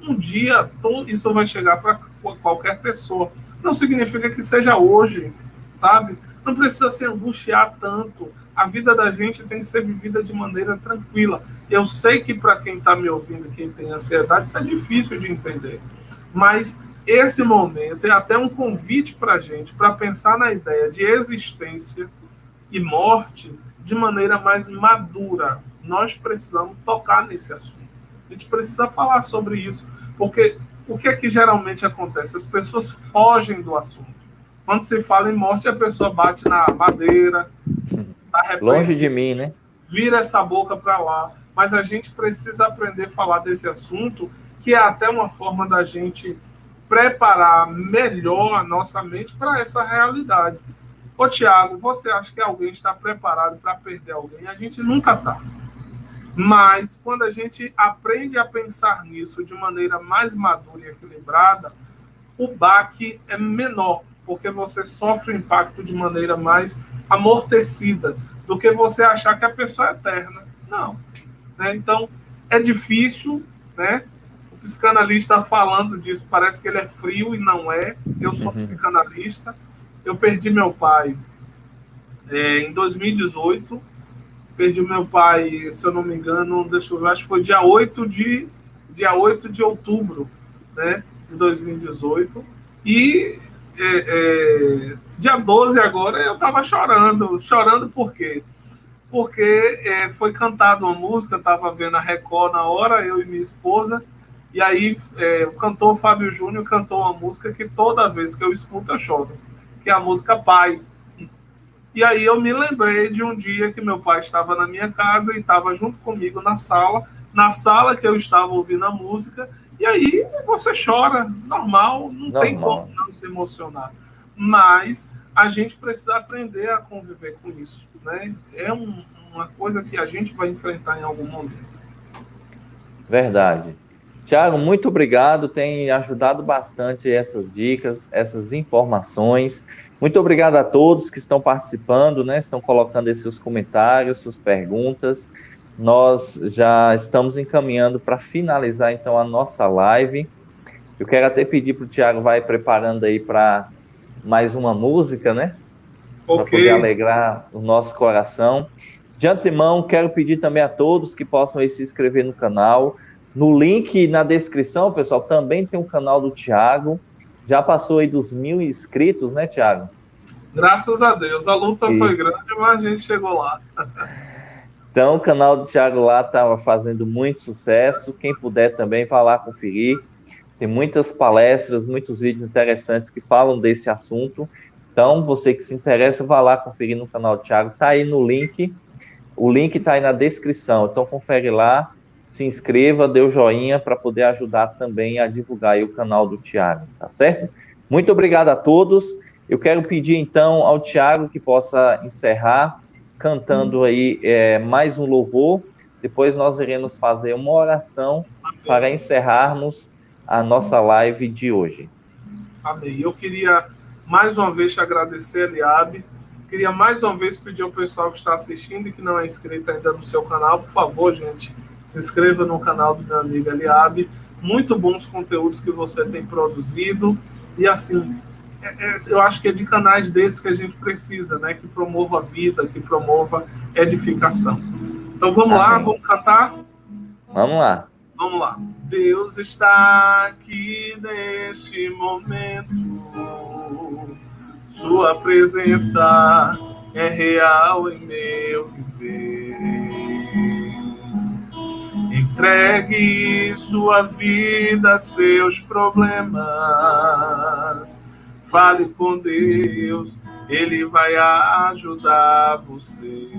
um dia isso vai chegar para qualquer pessoa. Não significa que seja hoje, sabe? Não precisa se angustiar tanto. A vida da gente tem que ser vivida de maneira tranquila. Eu sei que para quem está me ouvindo, quem tem ansiedade, isso é difícil de entender. Mas esse momento é até um convite para a gente, para pensar na ideia de existência e morte de maneira mais madura. Nós precisamos tocar nesse assunto. A gente precisa falar sobre isso, porque o que é que geralmente acontece? As pessoas fogem do assunto. Quando se fala em morte, a pessoa bate na madeira, longe de mim, né? Vira essa boca para lá. Mas a gente precisa aprender a falar desse assunto, que é até uma forma da gente preparar melhor a nossa mente para essa realidade. Ô, Tiago, você acha que alguém está preparado para perder alguém? A gente nunca está. Mas quando a gente aprende a pensar nisso de maneira mais madura e equilibrada, o baque é menor, porque você sofre o impacto de maneira mais amortecida do que você achar que a pessoa é eterna. Não. Né? Então, é difícil, né? O psicanalista falando disso, parece que ele é frio e não é. Eu sou psicanalista. Eu perdi meu pai em 2018. Perdi meu pai, se eu não me engano, deixa eu ver, acho que foi dia 8 de outubro, né, de 2018. E dia 12 agora eu estava chorando. Chorando por quê? Porque foi cantada uma música, eu estava vendo a Record na hora, eu e minha esposa, e aí o cantor Fábio Júnior cantou uma música que toda vez que eu escuto eu choro, que é a música Pai. E aí eu me lembrei de um dia que meu pai estava na minha casa e estava junto comigo na sala que eu estava ouvindo a música, e aí você chora, normal, não tem como não se emocionar. Mas a gente precisa aprender a conviver com isso, né? É uma coisa que a gente vai enfrentar em algum momento. Verdade. Tiago, muito obrigado, tem ajudado bastante essas dicas, essas informações. Muito obrigado a todos que estão participando, né? Estão colocando aí seus comentários, suas perguntas. Nós já estamos encaminhando para finalizar, então, a nossa live. Eu quero até pedir para o Tiago vai preparando aí para mais uma música, né? Para poder alegrar o nosso coração. De antemão, quero pedir também a todos que possam aí se inscrever no canal. No link na descrição, pessoal, também tem o canal do Tiago. Já passou aí dos 1.000 inscritos, né, Tiago? Graças a Deus. A luta foi grande, mas a gente chegou lá. Então, o canal do Tiago lá estava fazendo muito sucesso. Quem puder também vai lá conferir. Tem muitas palestras, muitos vídeos interessantes que falam desse assunto. Então, você que se interessa, vá lá conferir no canal do Tiago. Está aí no link. O link está aí na descrição. Então, confere lá. Se inscreva, dê o joinha para poder ajudar também a divulgar aí o canal do Tiago, tá certo? Muito obrigado a todos. Eu quero pedir, então, ao Tiago que possa encerrar cantando aí mais um louvor. Depois nós iremos fazer uma oração para encerrarmos a nossa live de hoje. Amém. Eu queria mais uma vez te agradecer, Eliabe. Queria mais uma vez pedir ao pessoal que está assistindo e que não é inscrito ainda no seu canal, por favor, gente, se inscreva no canal do meu amigo Eliabe. Muito bons conteúdos que você tem produzido. E assim, eu acho que é de canais desses que a gente precisa, né? Que promova a vida, que promova edificação. Então vamos lá, vamos cantar? Vamos lá. Vamos lá. Deus está aqui neste momento. Sua presença é real em meu viver. Entregue sua vida, seus problemas. Fale com Deus, Ele vai ajudar você.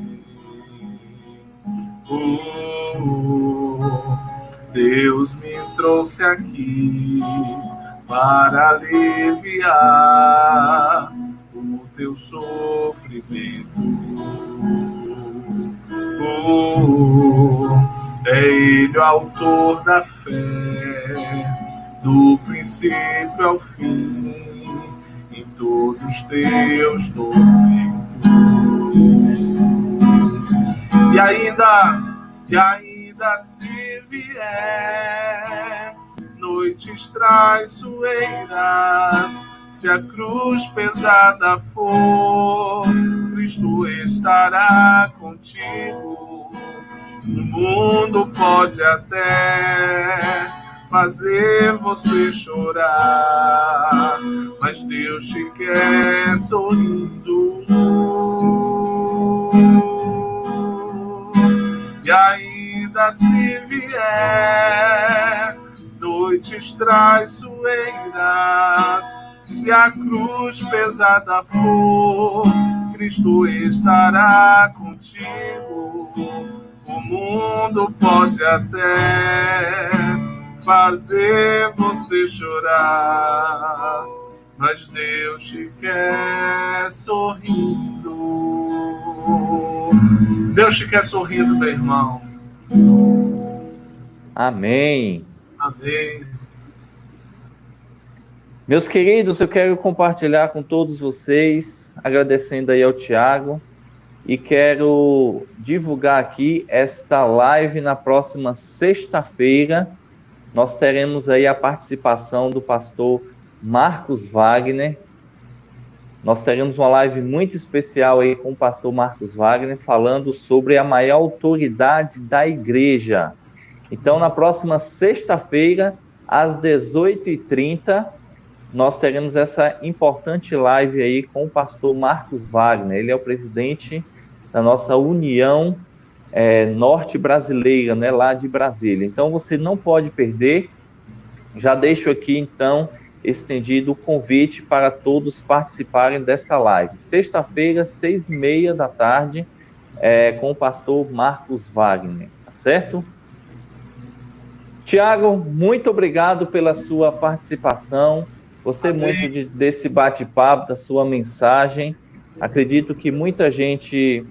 Deus me trouxe aqui para aliviar o teu sofrimento. É Ele o autor da fé, do princípio ao fim, em todos os teus tormentos. E ainda se vier, noites traiçoeiras, se a cruz pesada for, Cristo estará contigo. O mundo pode até fazer você chorar, mas Deus te quer sorrindo. E ainda se vier noites traiçoeiras, se a cruz pesada for, Cristo estará contigo. O mundo pode até fazer você chorar, mas Deus te quer sorrindo. Deus te quer sorrindo, meu irmão. Amém. Amém. Meus queridos, eu quero compartilhar com todos vocês, agradecendo aí ao Tiago, e quero divulgar aqui esta live na próxima sexta-feira. Nós teremos aí a participação do pastor Marcos Wagner. Nós teremos uma live muito especial aí com o pastor Marcos Wagner, falando sobre a maior autoridade da igreja. Então, na próxima sexta-feira, às 18h30, nós teremos essa importante live aí com o pastor Marcos Wagner. Ele é o presidente da nossa União Norte Brasileira, né, lá de Brasília. Então, você não pode perder. Já deixo aqui, então, estendido o convite para todos participarem desta live. Sexta-feira, 6h30, com o pastor Marcos Wagner, tá certo? Tiago, muito obrigado pela sua participação. Gostei muito desse bate-papo, da sua mensagem. Acredito que muita gente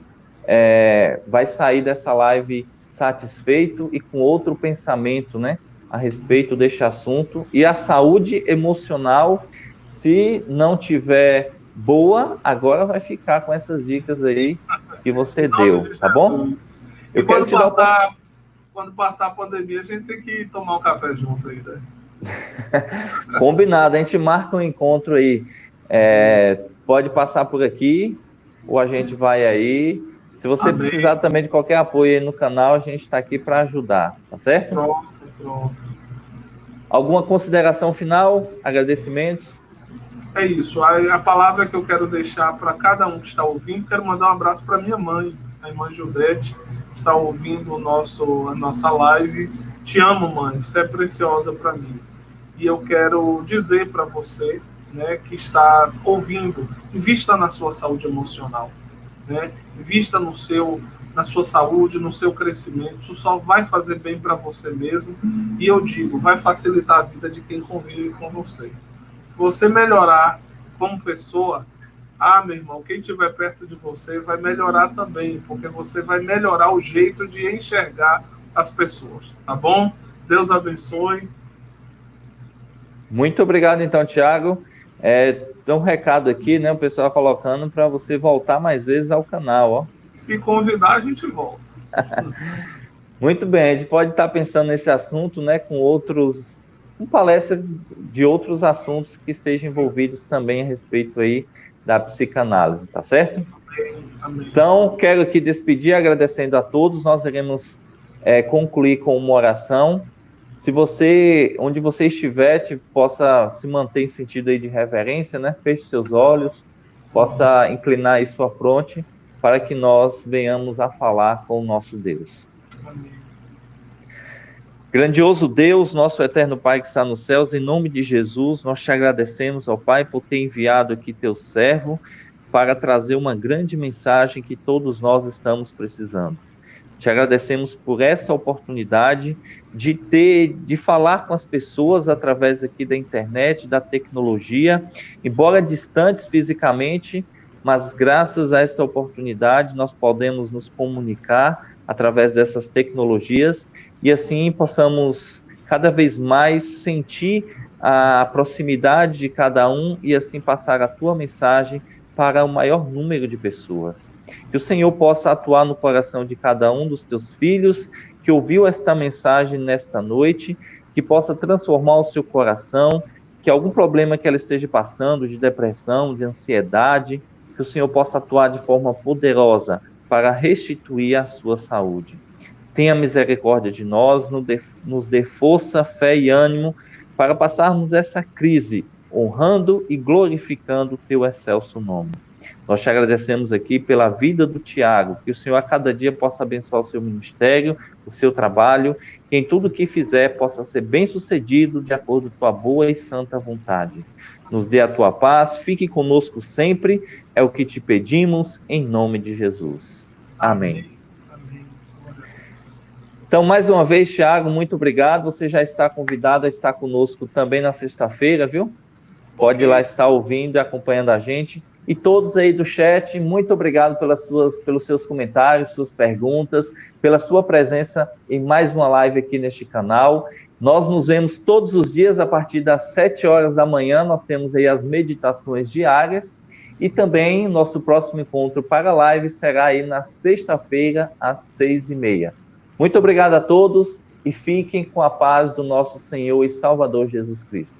vai sair dessa live satisfeito e com outro pensamento, né, a respeito deste assunto. E a saúde emocional, se não tiver boa, agora vai ficar com essas dicas aí que você deu, tá bom? E quando passar a pandemia, a gente tem que tomar um café junto aí, né? Combinado, a gente marca um encontro aí. Pode passar por aqui, ou a gente vai aí. Se você precisar também de qualquer apoio aí no canal, a gente está aqui para ajudar, tá certo? Pronto. Alguma consideração final? Agradecimentos? É isso. A palavra que eu quero deixar para cada um que está ouvindo, quero mandar um abraço para minha mãe, a irmã Judete, que está ouvindo a nossa live. Te amo, mãe, você é preciosa para mim. E eu quero dizer para você, né, que está ouvindo, invista na sua saúde emocional, né? Invista na sua saúde, no seu crescimento. Isso só vai fazer bem para você mesmo. E eu digo, vai facilitar a vida de quem convive com você. Se você melhorar como pessoa, meu irmão, quem estiver perto de você vai melhorar também, porque você vai melhorar o jeito de enxergar as pessoas, tá bom? Deus abençoe. Muito obrigado, então, Tiago. Tem um recado aqui, né, o pessoal colocando para você voltar mais vezes ao canal, ó. Se convidar, a gente volta. Muito bem, a gente pode estar pensando nesse assunto, né, com palestra de outros assuntos que estejam envolvidos também a respeito aí da psicanálise, tá certo? Amém. Então, quero aqui despedir agradecendo a todos. Nós iremos concluir com uma oração. Se você, onde você estiver, possa se manter em sentido aí de reverência, né? Feche seus olhos, possa inclinar aí sua fronte, para que nós venhamos a falar com o nosso Deus. Amém. Grandioso Deus, nosso eterno Pai que está nos céus, em nome de Jesus, nós te agradecemos, ó Pai, por ter enviado aqui teu servo para trazer uma grande mensagem que todos nós estamos precisando. Te agradecemos por essa oportunidade de falar com as pessoas através aqui da internet, da tecnologia, embora distantes fisicamente, mas graças a esta oportunidade nós podemos nos comunicar através dessas tecnologias e assim possamos cada vez mais sentir a proximidade de cada um e assim passar a tua mensagem para o maior número de pessoas. Que o Senhor possa atuar no coração de cada um dos teus filhos que ouviu esta mensagem nesta noite, que possa transformar o seu coração, que algum problema que ela esteja passando, de depressão, de ansiedade, que o Senhor possa atuar de forma poderosa para restituir a sua saúde. Tenha misericórdia de nós, nos dê força, fé e ânimo para passarmos essa crise, honrando e glorificando o teu excelso nome. Nós te agradecemos aqui pela vida do Tiago, que o Senhor a cada dia possa abençoar o seu ministério, o seu trabalho, que em tudo que fizer possa ser bem sucedido de acordo com a tua boa e santa vontade. Nos dê a tua paz, fique conosco sempre, é o que te pedimos, em nome de Jesus. Amém. Então, mais uma vez, Tiago, muito obrigado. Você já está convidado a estar conosco também na sexta-feira, viu? Pode ir lá estar ouvindo e acompanhando a gente. E todos aí do chat, muito obrigado pelos seus comentários, suas perguntas, pela sua presença em mais uma live aqui neste canal. Nós nos vemos todos os dias a partir das 7 horas da manhã. Nós temos aí as meditações diárias. E também nosso próximo encontro para a live será aí na sexta-feira, às 6h30. Muito obrigado a todos e fiquem com a paz do nosso Senhor e Salvador Jesus Cristo.